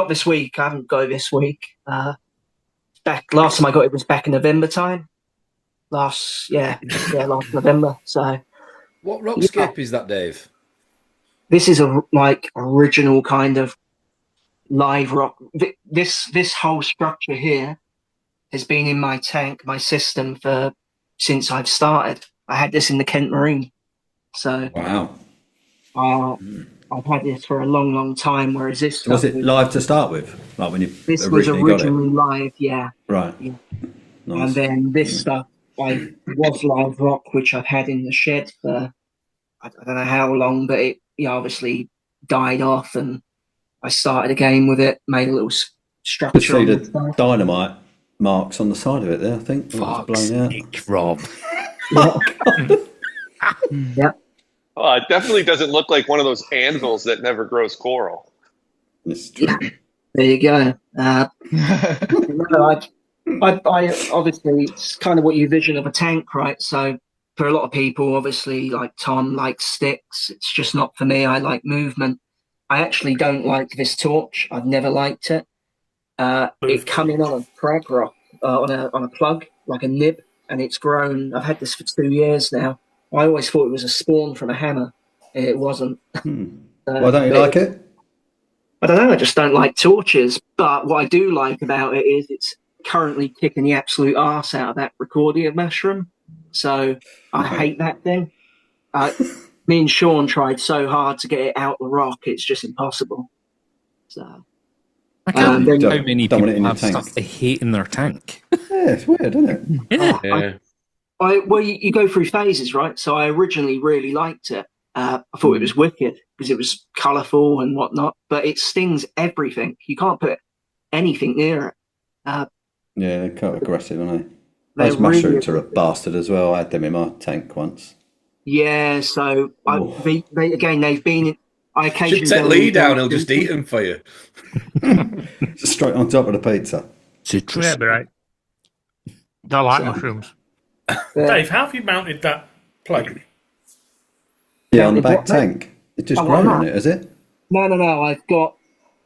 this week. I haven't got it this week. Last time I got it was back in November time. Last November. So, what rockscape is that, Dave? This is a original kind of live rock. This whole structure here has been in my tank, my system since I've started. I had this in the Kent Marine. So wow. I've had this for a long, long time. Whereas this was it live to start with? Like when you this was originally got it? live, yeah. Right. Yeah. Nice. And then this stuff was live rock, which I've had in the shed for I don't know how long, but it obviously died off, and I started again with it, made a little structure. You see the dynamite marks on the side of it there, I think. Fuck's sake, Rob. Yeah. Oh, it definitely doesn't look like one of those anvils that never grows coral. Yeah. There you go. I obviously, it's kind of what you vision of a tank, right? So for a lot of people, obviously, like Tom likes sticks. It's just not for me. I like movement. I actually don't like this torch. I've never liked it. It coming on a frag rock, on a plug, like a nib, and it's grown. I've had this for 2 years now. I always thought it was a spawn from a hammer. It wasn't. Why don't you like it? I don't know. I just don't like torches. But what I do like about it is it's currently kicking the absolute arse out of that Recordia mushroom. So I hate that thing. Me and Sean tried so hard to get it out the rock. It's just impossible. So I can't believe how many people have stuff they hate in their tank. Yeah, it's weird, isn't it? Yeah. Well, you go through phases, right? So I originally really liked it. I thought it was wicked because it was colourful and whatnot, but it stings everything. You can't put anything near it. Yeah, they're quite aggressive, aren't they? Those mushrooms are a bastard as well. I had them in my tank once. Yeah, so they've been. I occasionally should set Lee down. He'll just eat them for you. Just straight on top of the pizza. Citrus. Yeah, be right. Don't like mushrooms. Dave, how have you mounted that plate? Yeah, on the back tank. It's just grown on it, is it? No. I've got.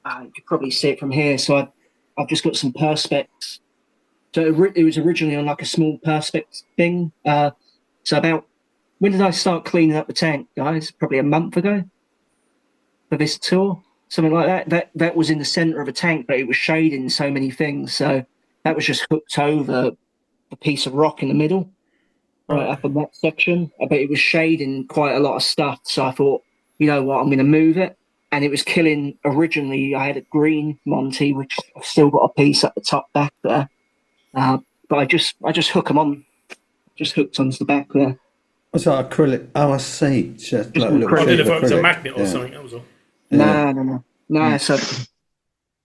You could probably see it from here. So I've just got some perspex. So it was originally on like a small perspex thing. So about when did I start cleaning up the tank, guys? Probably a month ago. For this tour, something like that. That was in the center of a tank, but it was shading so many things. So that was just hooked over a piece of rock in the middle, right up in that section. But it was shading quite a lot of stuff. So I thought, you know what, I'm going to move it. And it was killing. Originally, I had a green Monty, which I've still got a piece at the top back there. But I just hook them on, just hooked onto the back there. What's that, acrylic? Oh, I see. Just like a little I didn't know if it was a acrylic. magnet or something. That was all. No. So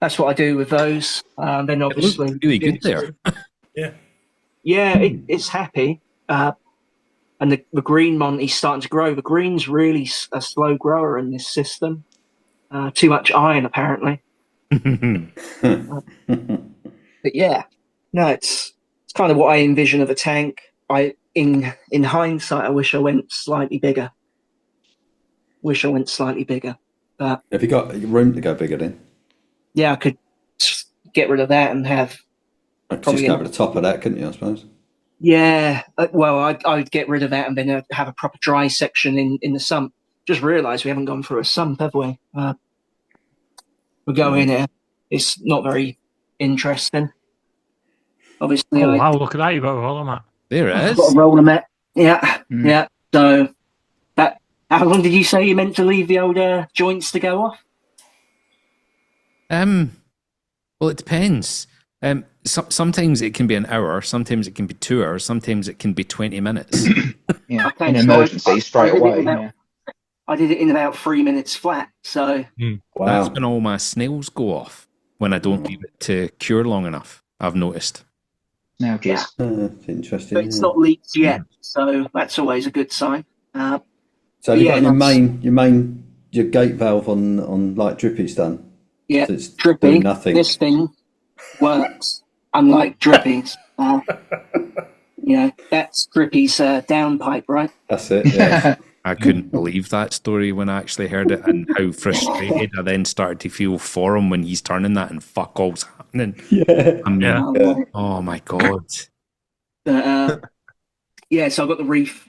that's what I do with those. Then obviously, it looks really good there. Yeah, it's happy. And the green Monty's starting to grow. The green's really a slow grower in this system. Too much iron, apparently. But yeah, no, it's kind of what I envision of a tank. In hindsight, I wish I went slightly bigger. Have you got room to go bigger then? Yeah, I could get rid of that and have. I'd just go over the top of that, couldn't you, I suppose? Yeah, well, I'd get rid of that and then have a proper dry section in the sump. Just realised we haven't gone through a sump, have we? We go in here. It's not very interesting. Obviously. Oh, wow, look at that. You've got a roller mat. There it is. Got a roller mat. Yeah. So that How long did you say you meant to leave the old joints to go off? Well, it depends. Sometimes it can be an hour, sometimes it can be 2 hours, sometimes it can be 20 minutes. Yeah, Okay, in so emergency, straight away. I did it in about 3 minutes flat. So That's when all my snails go off, when I don't leave it to cure long enough, I've noticed. Now, That's interesting. But it's not leaked yet, so that's always a good sign. So have you got your gate valve on like drippy's done? Yeah, So it's drippy. doing nothing. This thing works, unlike drippy's. That's drippy's downpipe, right? That's it. Yeah. I couldn't believe that story when I actually heard it, and how frustrated I then started to feel for him when he's turning that and fuck all's happening. Yeah. I mean, oh my God. So I've got the reef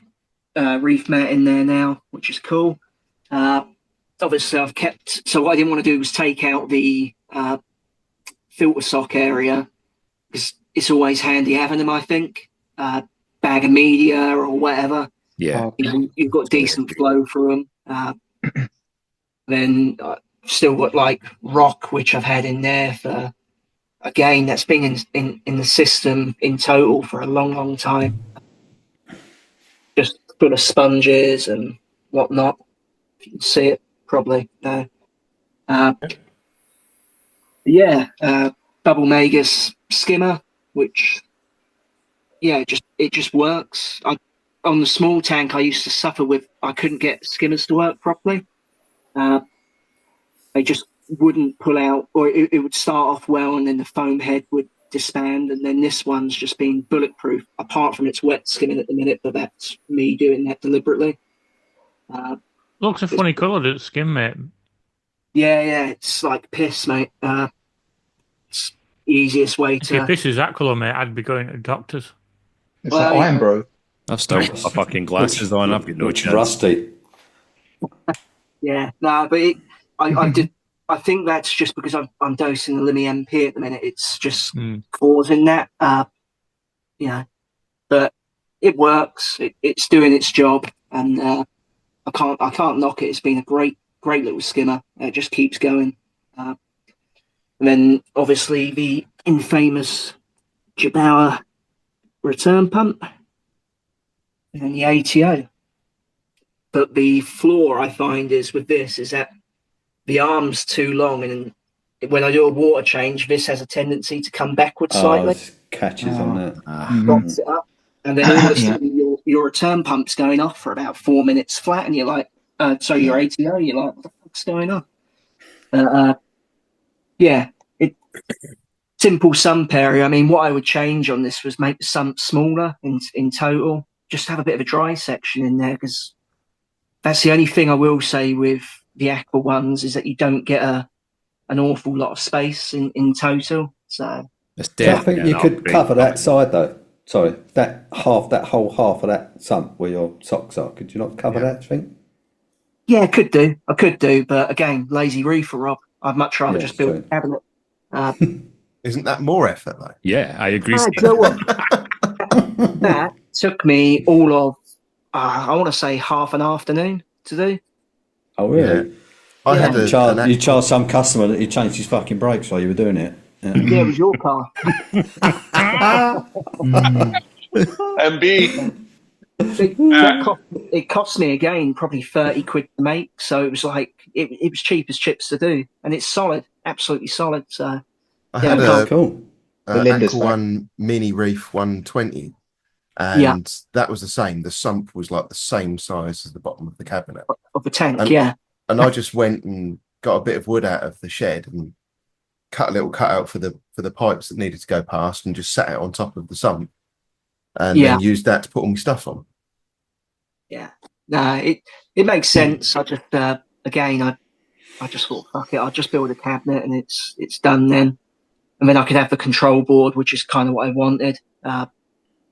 mat in there now, which is cool. Obviously, I've kept. So what I didn't want to do was take out the filter sock area, because it's always handy having them. I think bag of media or whatever. Yeah, you've got decent flow through them. Then I've still got like rock, which I've had in there for. Again, that's been in the system in total for a long time. Just full of sponges and whatnot. If you can see it, probably no. Double Magus skimmer, which it just works. On the small tank, I used to suffer with I couldn't get skimmers to work properly. They just wouldn't pull out, or it would start off well and then the foam head would disband, and then this one's just been bulletproof, apart from its wet skimming at the minute, but that's me doing that deliberately. Looks a funny colour to skim, mate. Yeah, it's like piss, mate. It's the easiest way If to... your piss is that colour, mate, I'd be going to doctors. It's like iron, bro. I've still got my fucking glasses on, I've got no chance. Rusty. Yeah, no, but I think that's just because I'm dosing the Limi MP at the minute. It's just causing that, but it works. It's doing its job, and I can't knock it. It's been a great little skimmer. It just keeps going. And then obviously the infamous Jabauer return pump and the ATO. But the flaw I find is that the arm's too long, and when I do a water change, this has a tendency to come backwards slightly. It catches on that. Drops it up, and then all of a sudden your return pump's going off for about 4 minutes flat, and you're like, your ATO, you're like, what the fuck's going on? Simple sump area. I mean, what I would change on this was make the sump smaller in total. Just have a bit of a dry section in there, because that's the only thing I will say with the aqua ones is that you don't get an awful lot of space in total. So I think you could cover that side though. Sorry, that whole half of that sump where your socks are. Could you not cover that? Do you think? Yeah, I could do, but again, lazy reefer, Rob. I'd much rather just build a cabinet. Isn't that more effort, though? Yeah, I agree. That took me all of, I want to say, half an afternoon to do. Oh, really? Yeah. You charged some customer that he changed his fucking brakes while you were doing it. Yeah, it was your car. MB. It cost me again probably 30 quid to make, so it was like it was cheap as chips to do, and it's solid, absolutely solid. So I had a Aqua One Mini Reef 120, and that was the same. The sump was like the same size as the bottom of the cabinet of the tank, and I just went and got a bit of wood out of the shed and cut a little cutout for the pipes that needed to go past, and just sat it on top of the sump, and then used that to put all my stuff on. Yeah, no, it makes sense. I just I just thought, fuck it, I'll just build a cabinet and it's done then, and then I could have the control board, which is kind of what I wanted.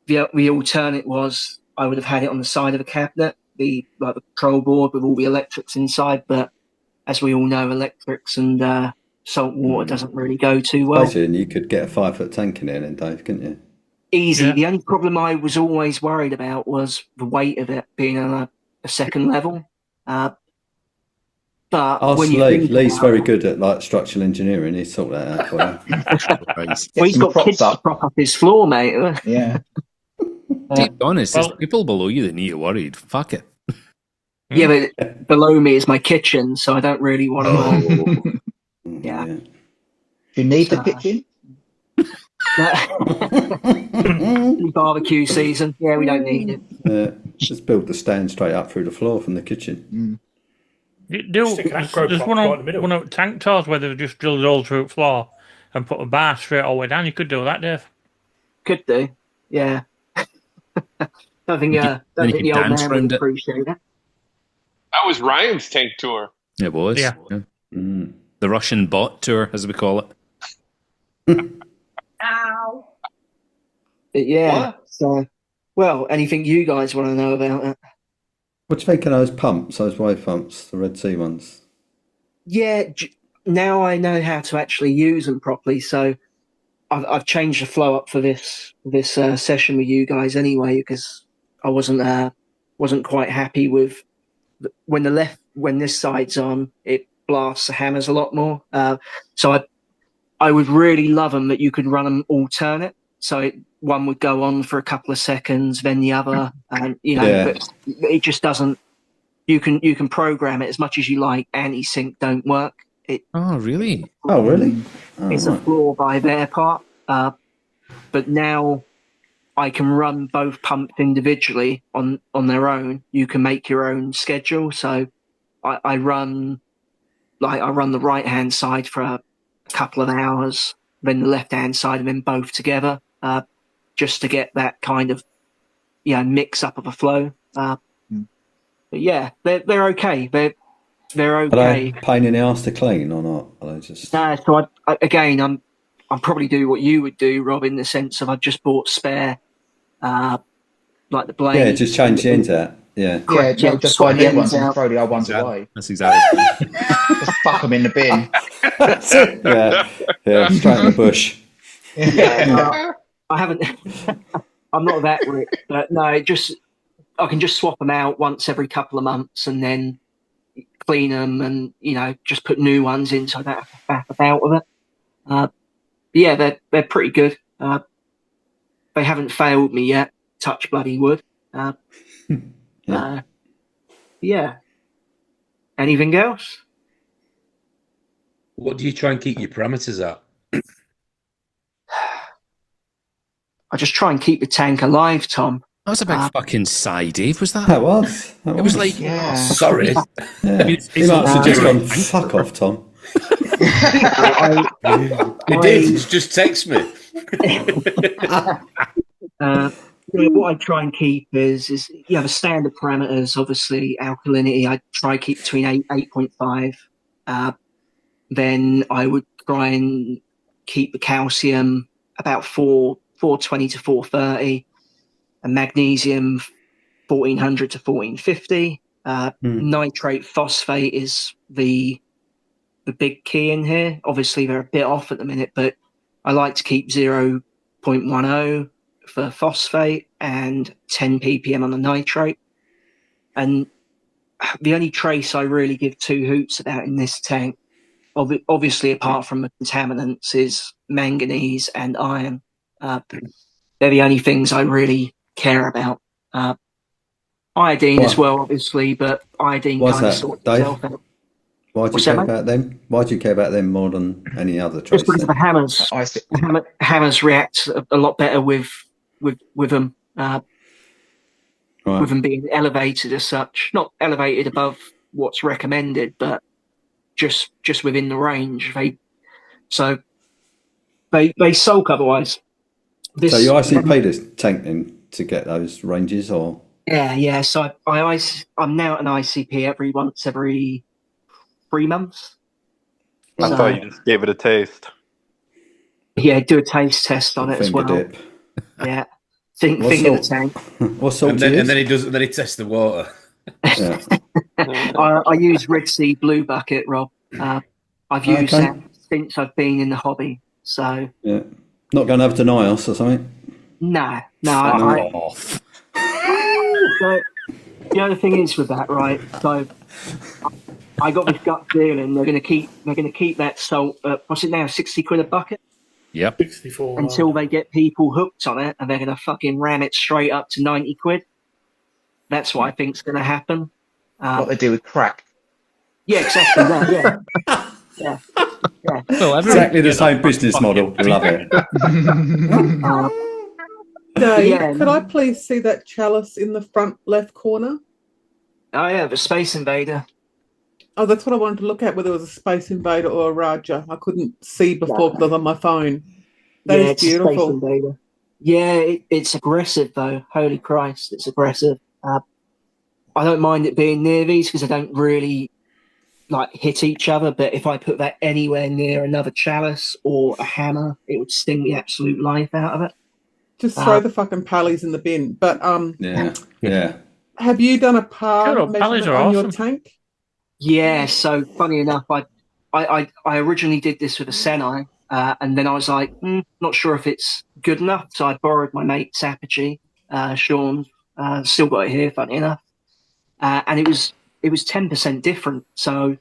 The alternate was I would have had it on the side of the cabinet, the control board with all the electrics inside, but as we all know, electrics and salt water doesn't really go too well. Imagine you could get a 5 foot tank in there then, Dave, couldn't you? Easy. Yeah. The only problem I was always worried about was the weight of it being on a second level. But Ask when you Lee. think Lee's about very it, good at like structural engineering. He's sorted that out for you. well, he's got kids to prop up his floor, mate. Yeah. To be honest, there's people below you that need to worry. Fuck it. Yeah, but below me is my kitchen, so I don't really want to. Yeah. You need the kitchen? Barbecue season. Yeah, we don't need it. Just build the stand straight up through the floor from the kitchen. There's one of tank tours where they've just drilled a hole through the floor and put a bar straight all the way down. You could do that, Dave. Could do. Yeah. don't think the old man would appreciate it. That was Ryan's tank tour. It was. Yeah. The Russian bot tour, as we call it. Ow. Yeah. So, well, anything you guys want to know about it? What do you think of those pumps, those wave pumps, the Red Sea ones? Yeah, now I know how to actually use them properly. So I've changed the flow up for this session with you guys anyway, because I wasn't quite happy with when this side's on, it blasts the hammers a lot more. So I would really love them that you could run them alternate. So one would go on for a couple of seconds, then the other, and but it just doesn't. You can program it as much as you like. Anti-sync don't work. Oh really? It's a flaw by their part. But now I can run both pumps individually on their own. You can make your own schedule. So I run the right hand side for a couple of hours, then the left hand side, and then both together, just to get that kind of mix up of a flow. But yeah, they're okay. They're okay. Are they pain in the arse to clean or not? Are they just... No, so I'm probably do what you would do, Rob, in the sense of I've just bought spare, like the blade. Yeah, just change the ends out. Yeah. Yeah, just buy new ones and throw the old ones away. That's exactly. Just fuck them in the bin. Yeah, straight in the bush. I haven't. I'm not that rich, but no, I can just swap them out once every couple of months and then clean them and just put new ones in so I don't have to faff about with it. Yeah, they're pretty good. They haven't failed me yet. Touch bloody wood. Yeah. Anything else? What do you try and keep your parameters at? I just try and keep the tank alive, Tom. That was a big fucking sigh, Dave. Was that? That was. It was like, sorry. Yeah. He might have just gone, fuck off, Tom. He did. Just text me. What I try and keep is the standard parameters. Obviously, alkalinity. I try to keep between 8.5. Then I would try and keep the calcium about 420 to 430, and magnesium 1400 to 1450. Nitrate, phosphate is the big key in here. Obviously, they're a bit off at the minute, but I like to keep 0.10 for phosphate and 10 ppm on the nitrate. And the only trace I really give two hoots about in this tank, obviously apart from the contaminants, is manganese and iron. They're the only things I really care about. Iodine as well, obviously, but iodine kind of sorts itself out. Why do you care about them? Why do you care about them more than any other trace? Just because the hammers. Hammers react a lot better with them. With them being elevated as such, not elevated above what's recommended, but just within the range. They sulk otherwise. So you ICP this tank then to get those ranges, or? Yeah. So I'm now at an ICP every 3 months. I thought you just gave it a taste. Yeah, do a taste test on it as well. Dip. Yeah. Finger the tank. What salt? And then he does. And then he tests the water. Yeah. I use Red Sea Blue Bucket, Rob. I've used that since I've been in the hobby. So yeah, not going over to NIOS or something. No. The other thing is with that, right? So I got this gut feeling they're going to keep that salt. What's it now? 60 quid a bucket. Yep. 64. Until they get people hooked on it, and they're going to fucking ram it straight up to 90 quid. That's what I think's going to happen. What they do with crack. Yeah, exactly that. Yeah. Well, exactly the same business model. Love it. Dave, could I please see that chalice in the front left corner? Oh yeah, the Space Invader. Oh, that's what I wanted to look at, whether it was a Space Invader or a Raja. I couldn't see before because I was on my phone. That is beautiful. Space Invader. Yeah, it's aggressive though. Holy Christ, it's aggressive. I don't mind it being near these because I don't really hit each other. But if I put that anywhere near another chalice or a hammer, it would sting the absolute life out of it. Just throw the fucking pallies in the bin. But yeah. Have you done a par measurement on your tank? Yeah. So funny enough, I originally did this with a Senai, and then I was like, not sure if it's good enough. So I borrowed my mate's Apogee, Sean. Still got it here, funny enough. And it was 10% different. So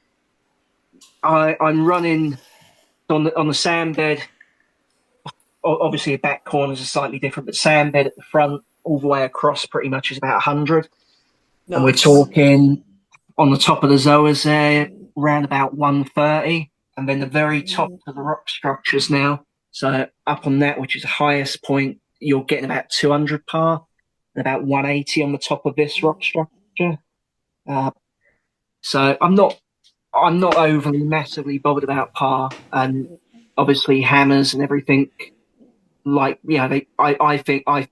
I'm running on the sand bed. Obviously, the back corners are slightly different, but sand bed at the front, all the way across, pretty much is about 100. Nice. And we're talking on the top of the Zoas there, around about 130, and then the very top of the rock structures now. So up on that, which is the highest point, you're getting about 200 par, and about 180 on the top of this rock structure. So I'm not overly massively bothered about par, and obviously hammers and everything. I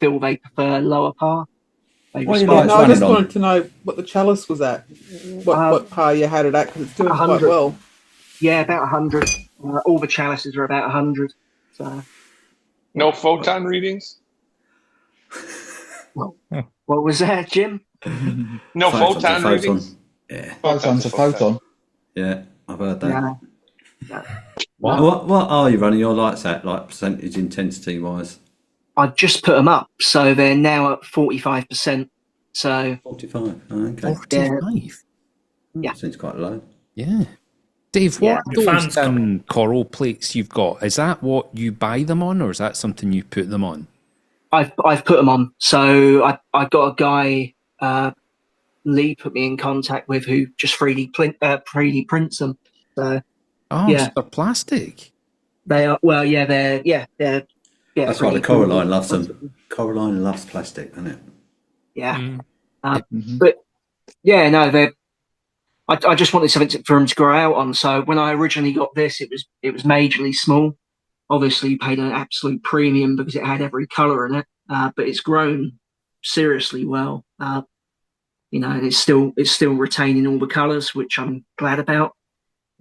feel they prefer lower par. I just wanted to know what the chalice was at, what par you had it at, because it's doing quite well. Yeah, about 100. All the chalices are about 100. So no photon readings. What was that, Jim? No photon readings. Yeah, photon's a photon. Yeah, I've heard that. Yeah. What are you running your lights at, percentage intensity wise? I've just put them up, so they're now at 45%. So 45. Oh, okay. 45. Yeah, seems quite low. Yeah. Dave, what are those coral plates you've got? Is that what you buy them on, or is that something you put them on? I've put them on. So I got a guy, Lee put me in contact with, who just 3D prints them. So so they're plastic. They are. Well, they're That's why the Coraline loves them. Coraline loves plastic, doesn't it? Yeah. But they're. I just wanted something for him to grow out on. So when I originally got this, it was majorly small. Obviously, paid an absolute premium because it had every colour in it. But it's grown seriously well. It's still retaining all the colours, which I'm glad about.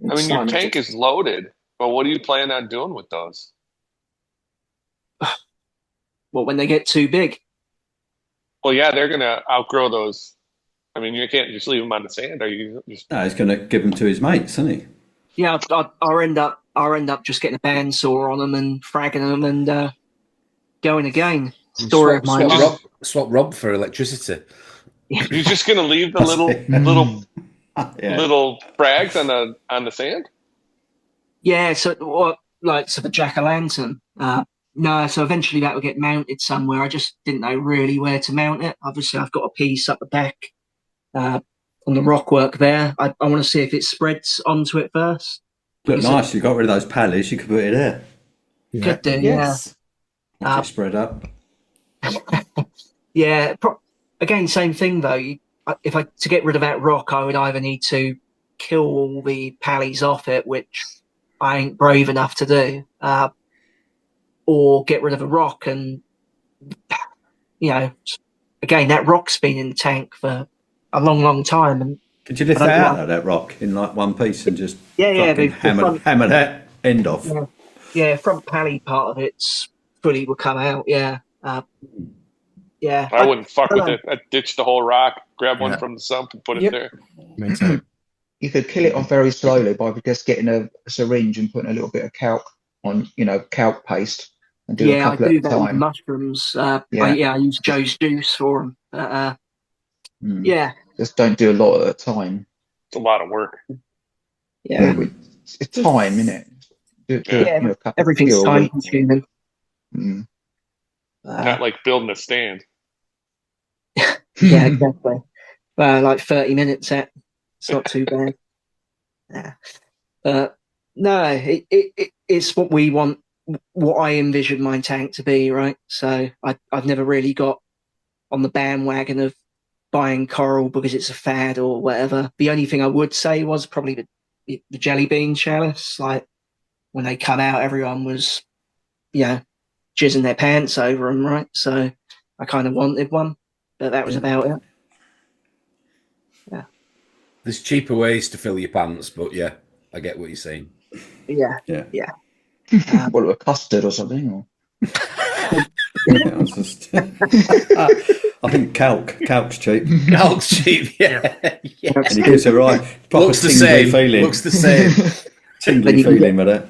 I mean, your tank is loaded, but what do you plan on doing with those? Well, when they get too big. Well, yeah, they're going to outgrow those. I mean, you can't just leave them on the sand. Are you just... No, he's going to give them to his mates, isn't he? Yeah, I'll end up just getting a bandsaw on them and fragging them and going again. Swap Rob for electricity. You're just going to leave the little frags on the sand? Yeah, so the jack-o'-lantern. No, so eventually that will get mounted somewhere. I just didn't know really where to mount it. Obviously, I've got a piece up the back on the rock work there. I want to see if it spreads onto it first. Look nice. You got rid of those pallets. You could put it there. Could do, yes. Spread up. Yeah. Again, same thing though. To get rid of that rock, I would either need to kill all the pallies off it, which I ain't brave enough to do, or get rid of a rock. And again, that rock's been in the tank for a long, long time. And could you lift that out of that rock in one piece and just hammer that end off? Yeah, front pally part of it's fully will come out. Yeah. I wouldn't fuck with it. I'd ditch the whole rock, grab one from the sump and put it there. Me too. You could kill it off very slowly by just getting a syringe and putting a little bit of calc on, calc paste, and do a couple I do at a that time. with mushrooms. I use Joe's juice for them. Yeah. Just don't do a lot at a time. It's a lot of work. Yeah. It's time, isn't it? Yeah, everything's time consuming. Not like building a stand. Yeah, exactly. Like 30 minutes at. It's not too bad. Yeah. No, it's what we want, what I envisioned my tank to be, right? So I've never really got on the bandwagon of buying coral because it's a fad or whatever. The only thing I would say was probably the jelly bean chalice. Like when they come out, everyone was, jizzing their pants over them, right? So I kind of wanted one, but that was about it. Yeah. There's cheaper ways to fill your pants, but yeah, I get what you're saying. Yeah. What, a custard or something? Or? I think calc's cheap. Calc's cheap, yeah. And he gives it right. Looks the same. Feeling. Looks the same. Tingly feeling with it.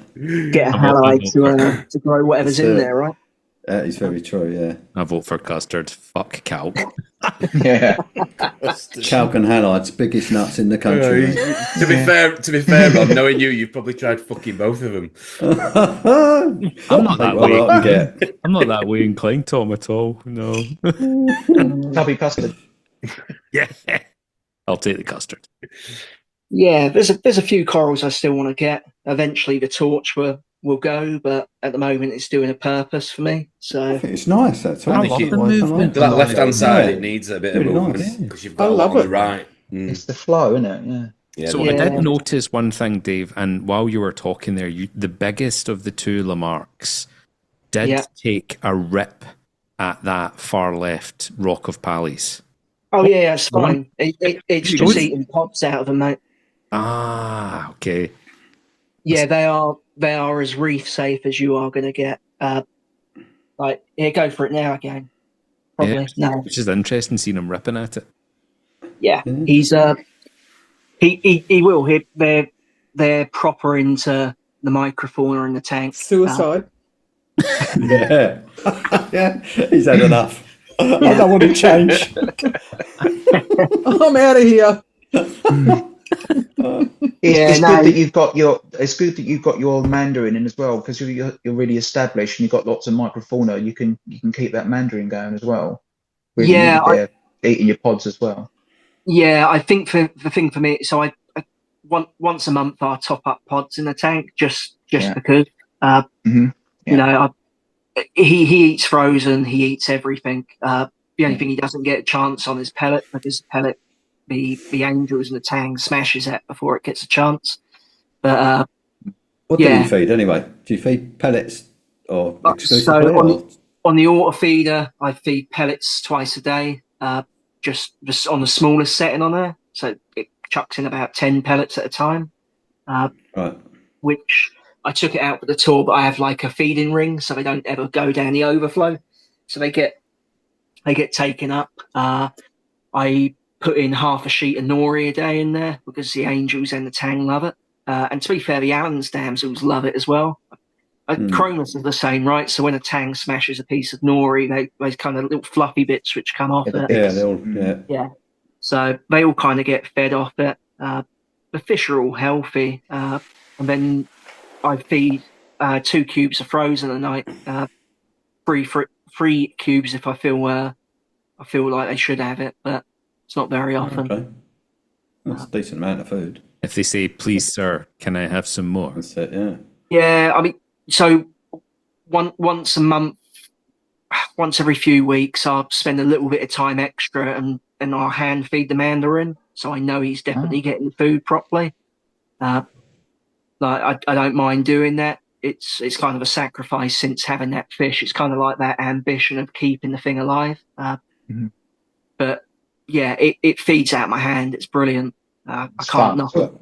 Get a halide to grow whatever's in there, right? That is very true, yeah. I vote for custard. Fuck calc. Yeah. Calc and halide's biggest nuts in the country. To be fair, Ron, knowing you've probably tried fucking both of them. I'm not that way. I'm not that way inclined, Tom, at all. No. Tubby custard. Yeah. I'll take the custard. Yeah, there's a few corals I still want to get. Eventually the torch will go, but at the moment it's doing a purpose for me. So I think it's nice. That's all. I love the movement. That left hand side, it needs a bit of movement because you've got a lot on the right. It's the flow, isn't it? Yeah. So I did notice one thing, Dave, and while you were talking there, the biggest of the two Lamarcks did take a rip at that far left rock of Pallies. Oh yeah, it's fine. It's just eating pops out of them, mate. Ah, okay. Yeah, they are as reef safe as you are going to get. Like, here, go for it now again. Probably no. Which is interesting seeing him ripping at it. Yeah, he's he will. They're proper into the microfauna in the tank. Suicide. Yeah, yeah. He's had enough. I don't want to change. I'm out of here. It's good that you've got your. It's good that you've got your mandarin in as well, because you're really established and you've got lots of microfauna. You can keep that mandarin going as well. Really eating your pods as well. Yeah, I think the thing for me, so I once a month I top up pods in the tank just because. You know, he eats frozen. He eats everything. The only thing he doesn't get a chance on is pellet, because pellet. The angels and the tang smashes it before it gets a chance. But what do you feed anyway? Do you feed pellets or exclusively? So on the auto feeder, I feed pellets twice a day, just on the smallest setting on there. So it chucks in about 10 pellets at a time. Right. Which I took it out with the tour, but I have like a feeding ring, so they don't ever go down the overflow. So they get taken up. I put in half a sheet of nori a day in there because the angels and the tang love it. And to be fair, the Allen's damsels love it as well. Chromis are the same, right? So when a tang smashes a piece of nori, those kind of little fluffy bits which come off it. Yeah. So they all kind of get fed off it. The fish are all healthy. And then I feed 2 cubes of frozen a night. 3 cubes if I feel like they should have it, but it's not very often. Okay. That's a decent amount of food. If they say, please, sir, can I have some more? That's it, yeah. Yeah, I mean, so once a month, once every few weeks, I'll spend a little bit of time extra and I'll hand feed the mandarin, so I know he's definitely getting food properly. Like I don't mind doing that. It's kind of a sacrifice since having that fish. It's kind of like that ambition of keeping the thing alive. But yeah, it feeds out my hand. It's brilliant. I can't knock it.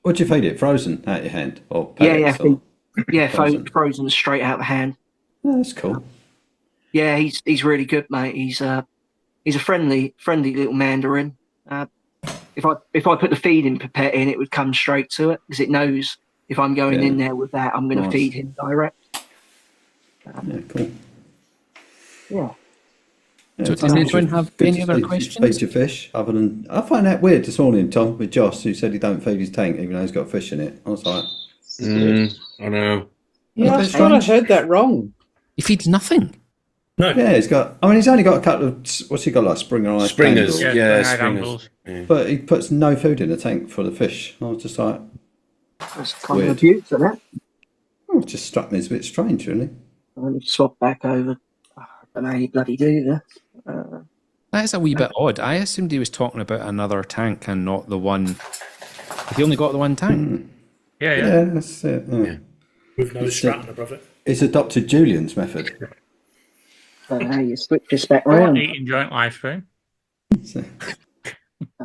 What do you feed it? Frozen out your hand? Or frozen straight out the hand. Oh, that's cool. Yeah, he's really good, mate. He's a friendly little mandarin. If I put the feeding pipette in, it would come straight to it because it knows if I'm going in there with that, I'm going to feed him direct. Yeah, cool. Yeah. Yeah, So does anyone have any other questions? Feed your fish, other than I find that weird this morning, Tom, with Josh, who said he don't feed his tank even though he's got fish in it. I was like, I know. Yeah, I thought I heard that wrong. He feeds nothing. No. Yeah, he's got. I mean, he's only got a couple of. What's he got? Like Springers. Springers. Yeah. But he puts no food in the tank for the fish. I was just like, that's kind of abuse, isn't it? Oh, it just struck me as a bit strange, really. Let me swap back over. I don't know how you bloody do this. That is a wee bit odd. I assumed he was talking about another tank and not the one. He only got the one tank. Yeah, that's it. Yeah. With no Stratton above it. It's adopted Julian's method. I don't know how you switch this back I want round. eating joint live stream. There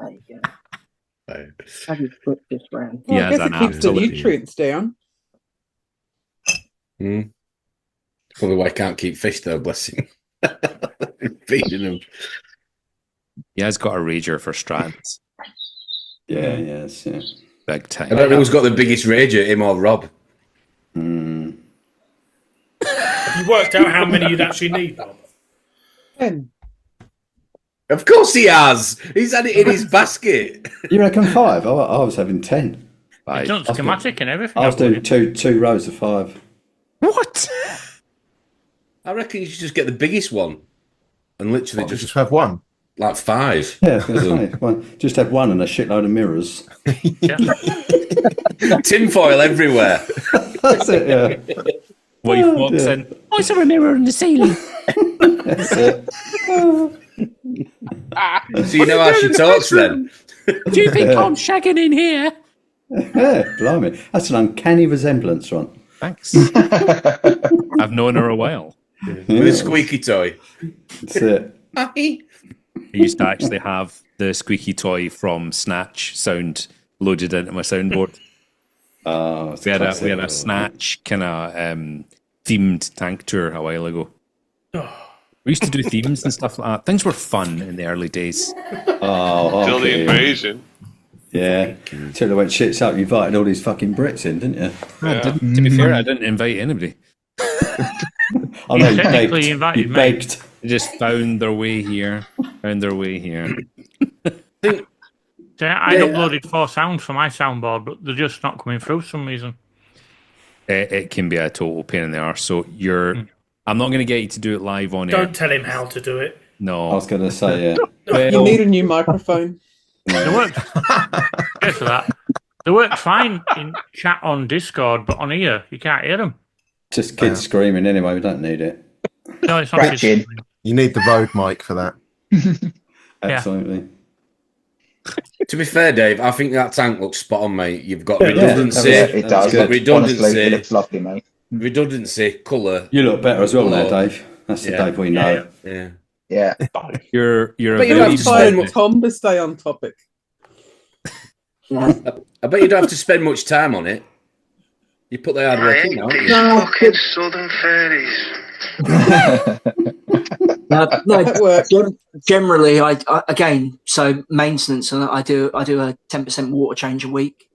you go. How do you flip this round? Well, I guess it keeps the nutrients down. Probably why I can't keep fish though, bless him. Feeding them. He has got a rager for Strattons. Yeah, yes, yeah. Big time. I don't know who's got the biggest rager, him or Rob. Have you worked out how many you'd actually need, Bob? 10. Of course he has. He's had it in his basket. You reckon 5? I was having 10. It's done schematic and everything. I was doing two rows of 5. What? I reckon you should just get the biggest one and literally just have one. Like 5. Yeah, I was going to say, just have one and a shitload of mirrors. Tinfoil everywhere. That's it, yeah. Wife walks in. I saw a mirror in the ceiling. That's it. So you know how she talks then? Do you think I'm shagging in here? Yeah, blimey. That's an uncanny resemblance, Ron. Thanks. I've known her a while. With a squeaky toy. That's it. I used to actually have the squeaky toy from Snatch sound loaded into my soundboard. Oh, we had a Snatch kind of themed tank tour a while ago. We used to do themes and stuff like that. Things were fun in the early days. Oh, Till the invasion. Yeah, till they went shits up. You invited all these fucking Brits in, didn't you? I didn't, to be fair, I didn't invite anybody. Oh no, you technically begged. invited You me. begged. They just found their way here. I uploaded 4 sounds for my soundboard, but they're just not coming through for some reason. It can be a total pain in the arse. So I'm not going to get you to do it live on air. Don't tell him how to do it. No. I was going to say, yeah. You need a new microphone. They work. Cheers for that. They work fine in chat on Discord, but on here you can't hear them. Just kids screaming anyway. We don't need it. No, it's not kids Scratching. screaming. You need the Rode mic for that. Absolutely. To be fair, Dave, I think that tank looks spot on, mate. You've got redundancy. Yeah, it does. Redundancy. Honestly, it looks lovely, mate. Redundancy, colour. You look better as well now, Dave. That's the Dave we know. Yeah. You're But you very don't find Tom to stay on topic. I bet you don't have to spend much time on it. You put the hard work in, don't you? Fucking southern fairies. Generally, I again, so maintenance, and I do a 10% water change a week.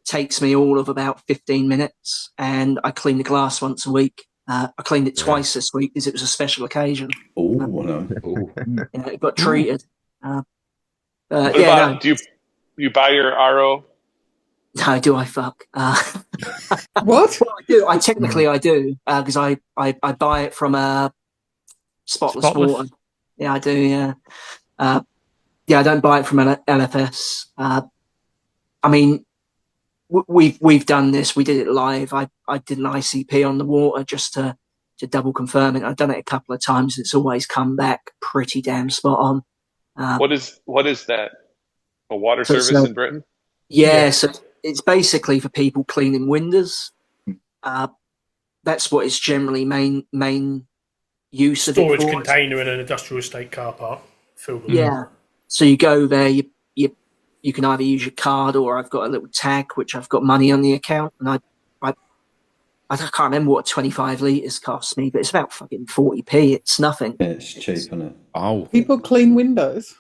Takes me all of about 15 minutes, and I clean the glass once a week. I cleaned it twice this week because it was a special occasion. It got treated. Do you buy your RO? No, do I fuck? What? Well, I do. I do because I buy it from Spotless Water. Yeah, I do. Yeah, I don't buy it from LFS. I mean, we've done this. We did it live. I did an ICP on the water just to double confirm it. I've done it a couple of times. It's always come back pretty damn spot on. What is that? A water service in Britain? Yeah, so it's basically for people cleaning windows. That's what it's generally main use of it for. Storage container in an industrial estate car park filled with Yeah. So you go there, you can either use your card or I've got a little tag which I've got money on the account, and I can't remember what 25 litres cost me, but it's about fucking 40p. It's nothing. Yeah, it's cheap, isn't it? Oh. People clean windows.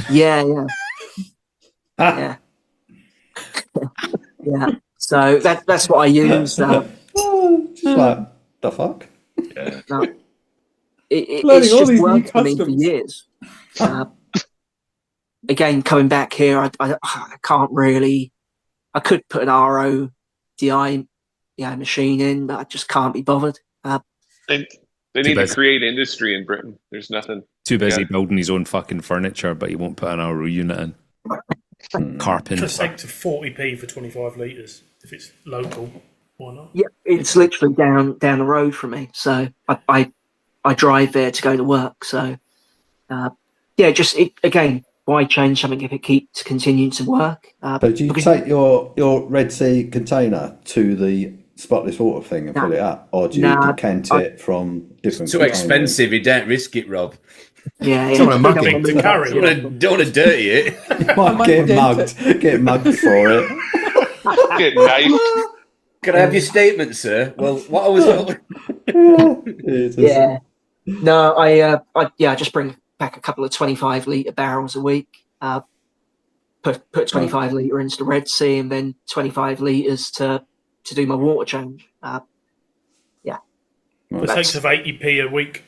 Yeah. Yeah. Yeah. So that's what I use. Just like the fuck. No. it's just worked for me for years. Again, coming back here, I can't really. I could put an RODI machine in, but I just can't be bothered. They need to create industry in Britain. There's nothing. Too busy building his own fucking furniture, but he won't put an RO unit in. Carpenter. Just take to 40p for 25 litres if it's local. Why not? Yeah, it's literally down the road from me, so I drive there to go to work. So again, why change something if it keeps continuing to work? So do you take your Red Sea container to the spotless water thing and fill it up, or do you decant it from different? It's too expensive. You don't risk it, Rob. Yeah, don't want to mug it to carry. Don't want to dirty it. Might get mugged for it. Get knifed. Can I have your statement, sir? Well, what I was. Yeah. No, I just bring back a couple of 25-litre barrels a week. Put 25 litre into the Red Sea, and then 25 litres to do my water change. It takes of 80p a week.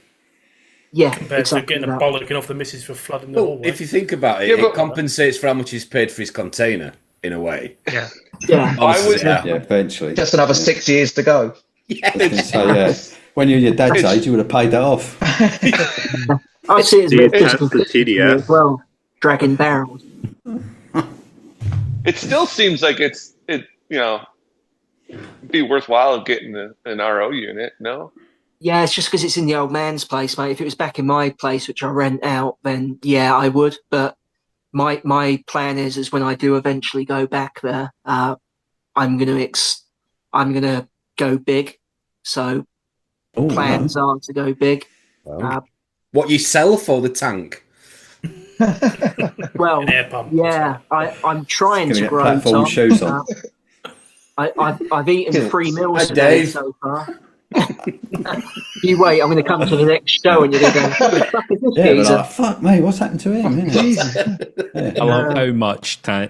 Yeah, compared to getting a bollocking off the missus for flooding the hallway. If you think about it, it compensates for how much he's paid for his container in a way. Yeah, eventually. Just another 6 years to go. Yeah. When you're your dad's age, you would have paid that off. I see it as the TDF as well, dragging barrels. It still seems like it'd be worthwhile getting an RO unit. No. Yeah, it's just because it's in the old man's place, mate. If it was back in my place, which I rent out, then yeah, I would. But my plan is when I do eventually go back there, I'm gonna go big. So plans are to go big. What, yourself or the tank? Well, an air pump. Yeah, I'm trying to grow. Platform shoes on. I've eaten 3 meals today so far. You wait, I'm going to come to the next show and you're going to go, what the fuck is this geezer? Like, fuck mate, what's happened to him? I love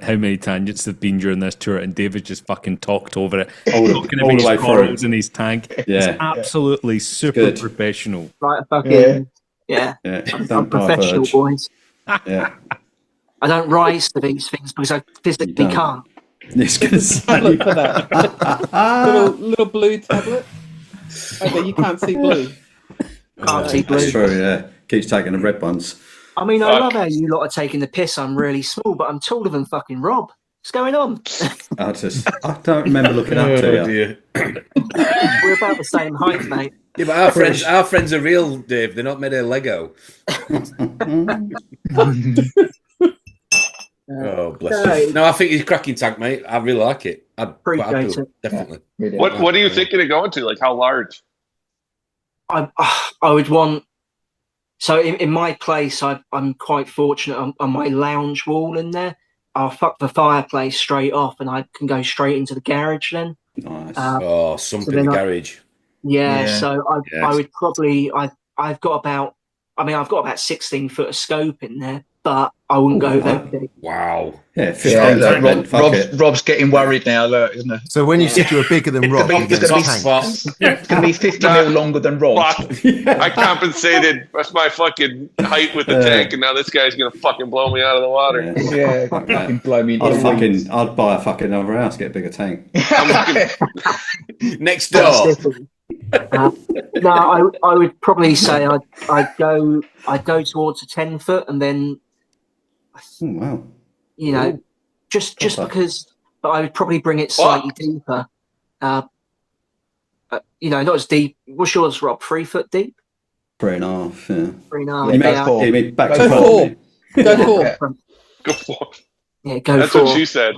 how many tangents have been during this tour, and David just fucking talked over it, all the way corals in his tank. Yeah, it's absolutely super professional. Like fucking I'm professional, boys. Yeah, I don't rise to these things because I physically can't. It's going to say look for that little blue tablet. Okay, you can't see blue. Can't see blue. That's true. Yeah, keeps taking the red ones. I mean, I love how you lot are taking the piss. I'm really small, but I'm taller than fucking Rob. What's going on? I don't remember looking up to you. We're about the same height, mate. Yeah, but our friends are real, Dave. They're not made of Lego. Oh, bless you. No, I think he's a cracking tank, mate. I really like it. I'd appreciate it. Definitely. Yeah, really what are you thinking of going to? Like, how large? I would want. So in my place, I'm quite fortunate on my lounge wall in there. I'll fuck the fireplace straight off, and I can go straight into the garage then. Nice. Sump in the garage. Yeah. So I would probably. I've got about 16 foot of scope in there, but I wouldn't go that big. Wow. Yeah, Rob's getting worried now, look, isn't it? So when you said you were bigger than Rob, it's going to be 50 mil longer than Rob. I compensated my fucking height with the tank, and now this guy's going to fucking blow me out of the water. Yeah, fucking blow me. I'd buy a fucking another house, get a bigger tank. Next door. No, I would probably say I'd go towards a 10 foot, and then wow, just because, but I would probably bring it slightly deeper. Not as deep. What's yours, Rob? 3 foot deep? 3.5. Yeah. 3.5. You mean four? You mean back to four? Go four. Go for it. Yeah, go That's for. what she said.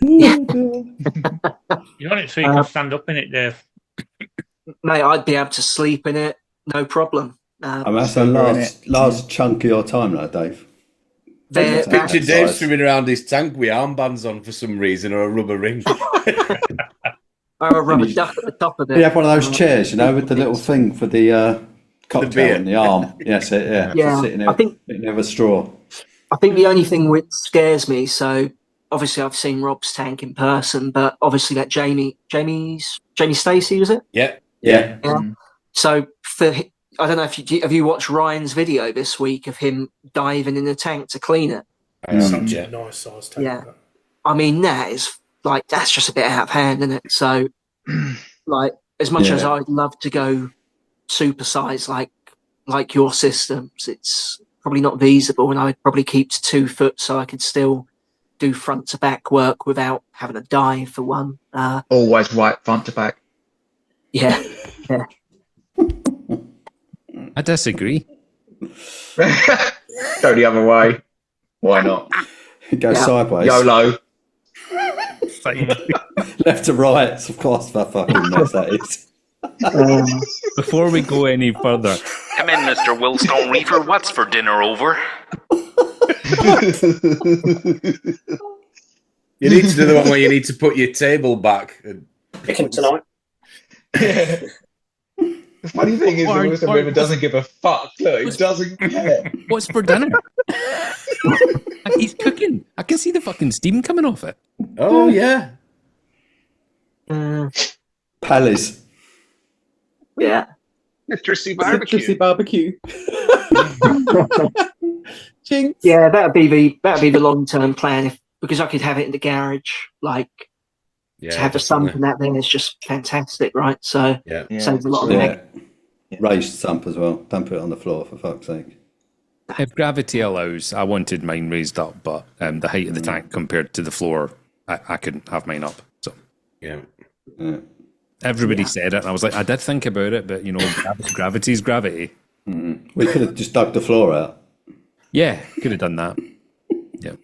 You want it so you can stand up in it, Dave. Mate, I'd be able to sleep in it, no problem. That's a large chunk of your time, though, Dave. Picture Dave swimming around his tank with armbands on for some reason, or a rubber ring. Or a rubber duck at the top of it. You have one of those chairs, with the little thing for the cocktail on the arm. Yes, sitting there, sitting there with a straw. I think the only thing which scares me, so obviously I've seen Rob's tank in person, but obviously that Jamie Stacey, was it? Yeah. So for I don't know if have you watched Ryan's video this week of him diving in the tank to clean it. Such a nice size tank. Yeah, I mean that's just a bit out of hand, isn't it? So, like, as much as I'd love to go super size like your systems, it's probably not feasible, and I'd probably keep to 2 foot so I could still do front to back work without having to dive for one. Always right front to back. Yeah. I disagree. Go the other way. Why not? Go sideways. YOLO. Left to right. Of course, that fucking mess that is. Before we go any further, come in, Mr. Willstone Reefer. What's for dinner over? You need to do the one where you need to put your table back. Picking tonight. The funny thing is, the Wilson River doesn't give a fuck. Look, it doesn't care. What's for dinner? He's cooking. I can see the fucking steam coming off it. Oh, yeah. Palace. Yeah. Citrusy barbecue. Citrusy barbecue. Jinx. Yeah, that'd be the long term plan because I could have it in the garage, like to have the sump and that then is just fantastic, right? So saves a lot of leg. Raised sump as well. Don't put it on the floor for fuck's sake. If gravity allows, I wanted mine raised up, but the height of the tank compared to the floor, I couldn't have mine up. So everybody said it, and I was like, I did think about it, but gravity's gravity. We could have just dug the floor out. Yeah, could have done that. Yeah.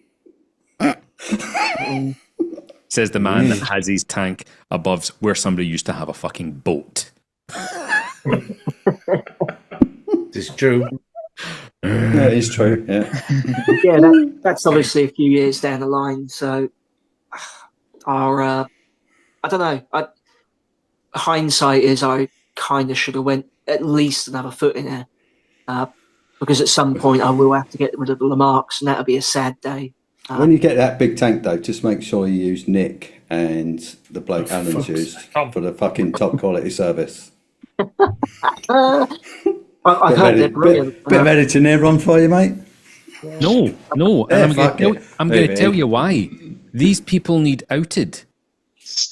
Says the man that has his tank above where somebody used to have a fucking boat. It's true. Yeah, it is true. Yeah. That's obviously a few years down the line. So, I don't know. Hindsight is I kind of should have went at least another foot in there, because at some point I will have to get rid of the Lamarcks, and that'll be a sad day. When you get that big tank, though, just make sure you use Nick and the bloke Alan's used for the fucking top quality service. I've heard they're brilliant. Bit of editing there, Ron, for you, mate. No. And I'm going to tell you why. These people need outed.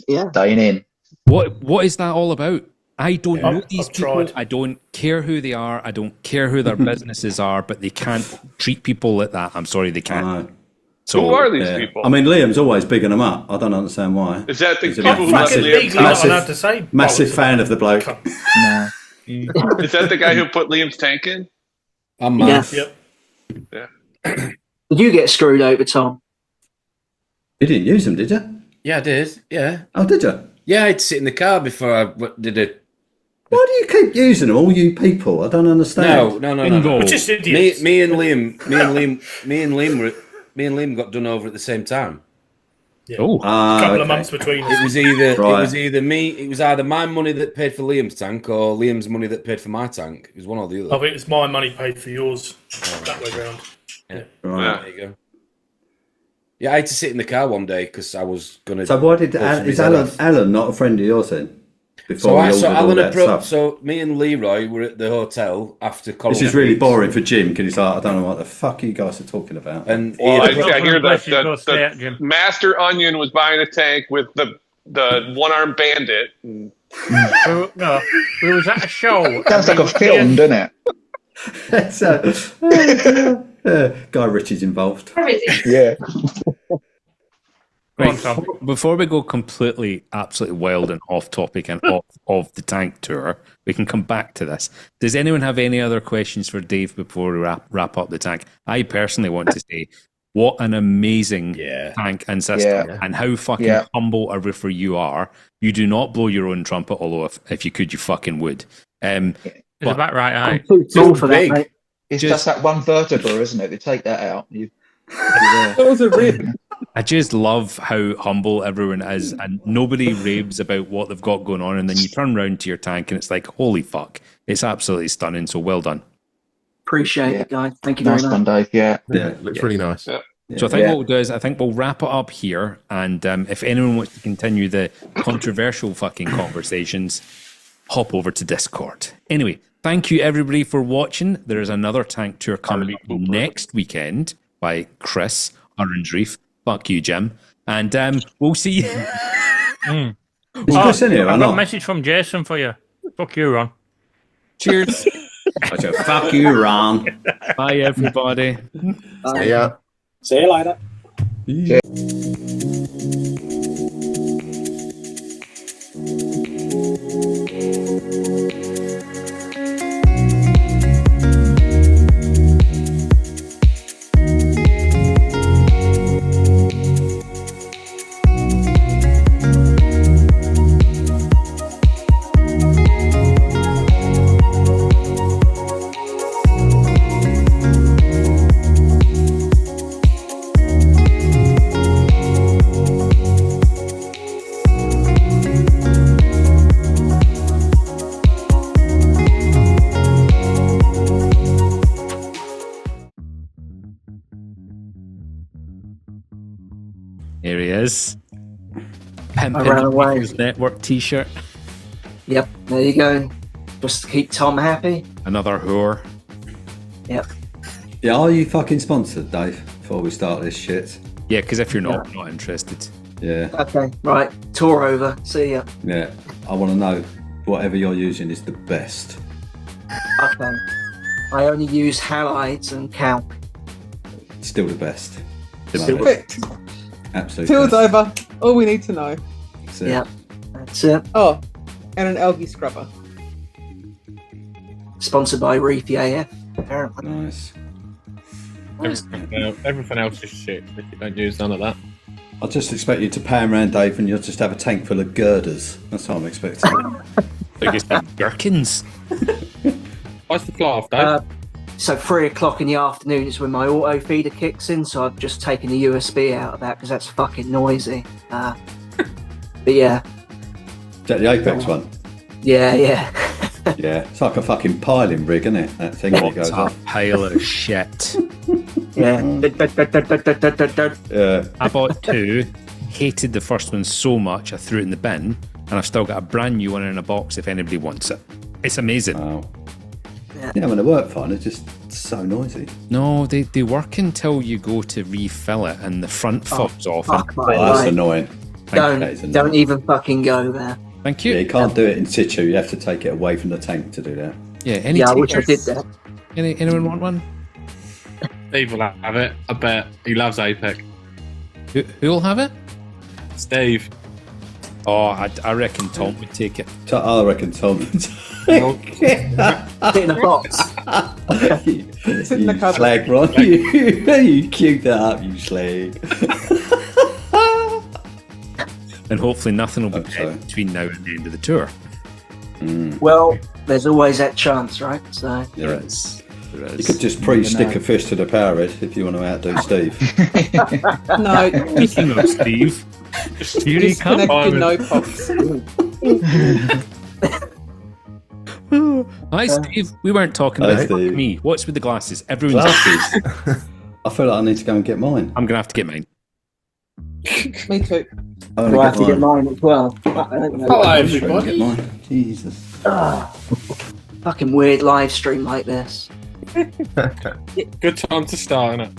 Yeah. Staying in. What is that all about? I don't know these people. Tried. I don't care who they are. I don't care who their businesses are, but they can't treat people like that. I'm sorry, they can't. So, who are these people? I mean, Liam's always bigging them up. I don't understand why. Is that the people who let Liam massive fan of the bloke. No. Is that the guy who put Liam's tank in? Yep. Yeah. Did you get screwed over, Tom? You didn't use them, did you? Yeah, I did. Yeah. Oh, did you? Yeah, I had to sit in the car before I did it. Why do you keep using them, all you people? I don't understand. No. We're just idiots. Me and Liam got done over at the same time. Yeah. A couple of months between us. It was either me. It was either my money that paid for Liam's tank or Liam's money that paid for my tank. It was one or the other. I think it's my money paid for yours. That way round. Yeah. Right. There you go. Yeah, I had to sit in the car one day because I was going to. So why is Alan not a friend of yours then? So me and Leroy were at the hotel after college. This is really boring for Jim because he's like, I don't know what the fuck you guys are talking about. And I hear the Master Onion was buying a tank with the one-armed bandit. We was at a show. Sounds like a film, doesn't it? Guy Ritchie's involved. Yeah. Right, before we go completely, absolutely wild and off topic and off of the tank tour, we can come back to this. Does anyone have any other questions for Dave before we wrap up the tank? I personally want to say, what an amazing tank and system, and how fucking humble a roofer you are. You do not blow your own trumpet, although if you could, you fucking would. Is that right? I'm too tall for that, mate. It's just that one vertebra, isn't it? They take that out. That was a rib. I just love how humble everyone is, and nobody raves about what they've got going on, and then you turn around to your tank and it's like, holy fuck, it's absolutely stunning. So well done. Appreciate it, guys. Thank you very much. Nice one, Dave. Yeah, it looks really nice. Yeah. So I think what we'll do is I think we'll wrap it up here, and if anyone wants to continue the controversial fucking conversations, hop over to Discord. Anyway, thank you everybody for watching. There is another tank tour coming up next weekend by Chris, Orange Reef. Fuck you, Jim. And we'll see you. Is Chris in here or I've got not? a message from Jason for you. Fuck you, Ron. Cheers. Fuck you, Ron. Bye, everybody. See ya. See you later. Here he is. I ran away. His network t-shirt. Yep, there you go. Just to keep Tom happy. Another whore. Yep. Yeah, are you fucking sponsored, Dave, before we start this shit? Yeah, because if you're not interested. Yeah. Okay, right. Tour over. See ya. Yeah. I want to know whatever you're using is the best. Okay. I only use halides and calc. Still the best. Perfect. Absolutely. Tour's over. All we need to know. That's it. Yep. That's it. Oh, and an algae scrubber. Sponsored by ReefyAF, apparently. Nice. Everything else is shit. If you don't use none of that. I just expect you to pan around, Dave, and you'll just have a tank full of girders. That's what I'm expecting. Biggest gherkins. What's the fly off, Dave? So 3 o'clock in the afternoon is when my auto feeder kicks in, so I've just taken the USB out of that because that's fucking noisy. But yeah. Is that the Apex one? Yeah. Yeah. It's like a fucking piling rig, isn't it? That thing that goes What a off. pile of shit. Yeah. I bought 2, hated the first one so much I threw it in the bin, and I've still got a brand new one in a box if anybody wants it. It's amazing. Wow. Yeah, when they work fine, it's just so noisy. No, they work until you go to refill it and the front falls off. Fuck my That's life. annoying. Don't even fucking go there. Thank you. Yeah, you can't do it in situ. You have to take it away from the tank to do that. Yeah, I wish I did that. Anyone want one? Steve will have it. I bet. He loves Apex. Who'll have it? Steve. Oh, I reckon Tom would take it. I reckon Tom would take it. Get in a box. It's in the You cupboard. slag, Ron. You queued that up, you slag. And hopefully nothing will be dead between now and the end of the tour. Well, there's always that chance, right? So There is. You could just pre-stick a fish to the power head if you want to outdo Steve. No, Speaking of Steve, here he comes. disconnect your no pops. Hi, Steve. We weren't talking Hi, about Steve. me. What's with the glasses? Everyone's Glasses? I feel like I need to go and get mine. I'm gonna have to get mine. Me too. I do I have to get mine as well? I don't know. Hello, Get everybody. mine. Jesus. Fucking weird live stream like this. Good time to start, innit?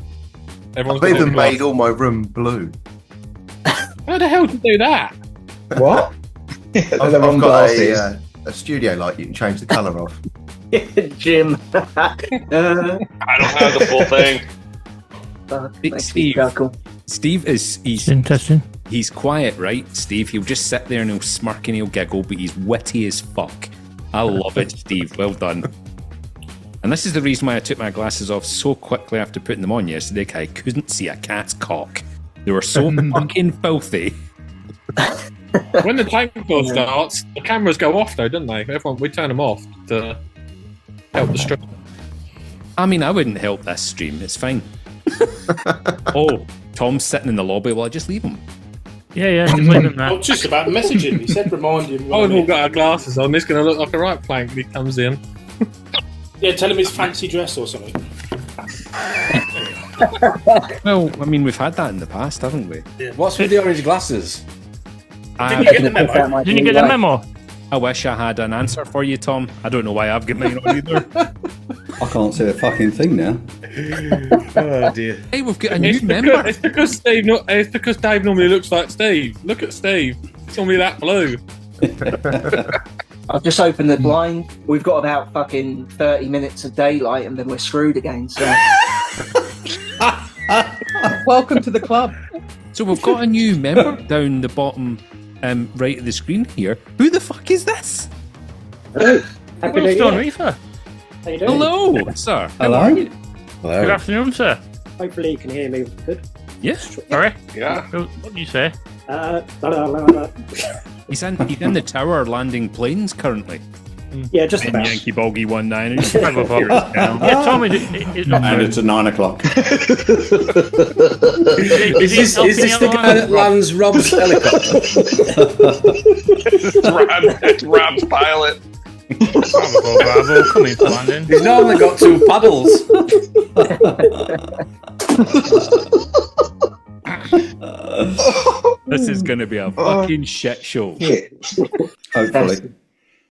Everyone's I've got even their made all my room blue. How the hell did you do that? What? I've the got wrong glasses. a studio light you can change the colour of. Jim. I don't have the full thing. Big Steve. Steve is Interesting. He's quiet, right? Steve. He'll just sit there and he'll smirk and he'll giggle, but he's witty as fuck. I love it, Steve. Well done. And this is the reason why I took my glasses off so quickly after putting them on yesterday, because I couldn't see a cat's cock. They were so fucking filthy. When the tank tour starts, the cameras go off though, don't they? We turn them off to help the stream. I mean, I wouldn't help this stream. It's fine. Oh, Tom's sitting in the lobby. Well, I just leave him. Yeah, just leave him there. I was just about to message him. He said remind him. Oh, we've all got our glasses on. He's going to look like a right plank when he comes in. Yeah, tell him his fancy dress or something. Well, I mean, we've had that in the past, haven't we? What's with the orange glasses? Didn't you get the memo? Didn't you get the memo? I wish I had an answer for you, Tom. I don't know why I've got mine on either. I can't see a fucking thing now. Oh dear. Hey, we've got a new member. It's because Dave normally looks like Steve. Look at Steve. It's normally that blue. I've just opened the blind. We've got about fucking 30 minutes of daylight and then we're screwed again. So welcome to the club. So we've got a new member down the bottom right of the screen here. Who the fuck is this? Hello. Happy New Stone Year. Reefer. How you doing? Hello, sir. How Hello. are you? Hello. Good afternoon, sir. Hopefully you can hear me good. Yes. Sorry? Yeah. What did you say? He's in the tower landing planes currently. Yeah, just about. Yankee Bogey 19. Yeah, Tom, it's not And it's at 9 o'clock. Is this the guy that lands Rob's helicopter? It's Rob's pilot. Bravo, coming for landing. He's normally got 2 paddles. This is going to be a fucking shit show. Hopefully.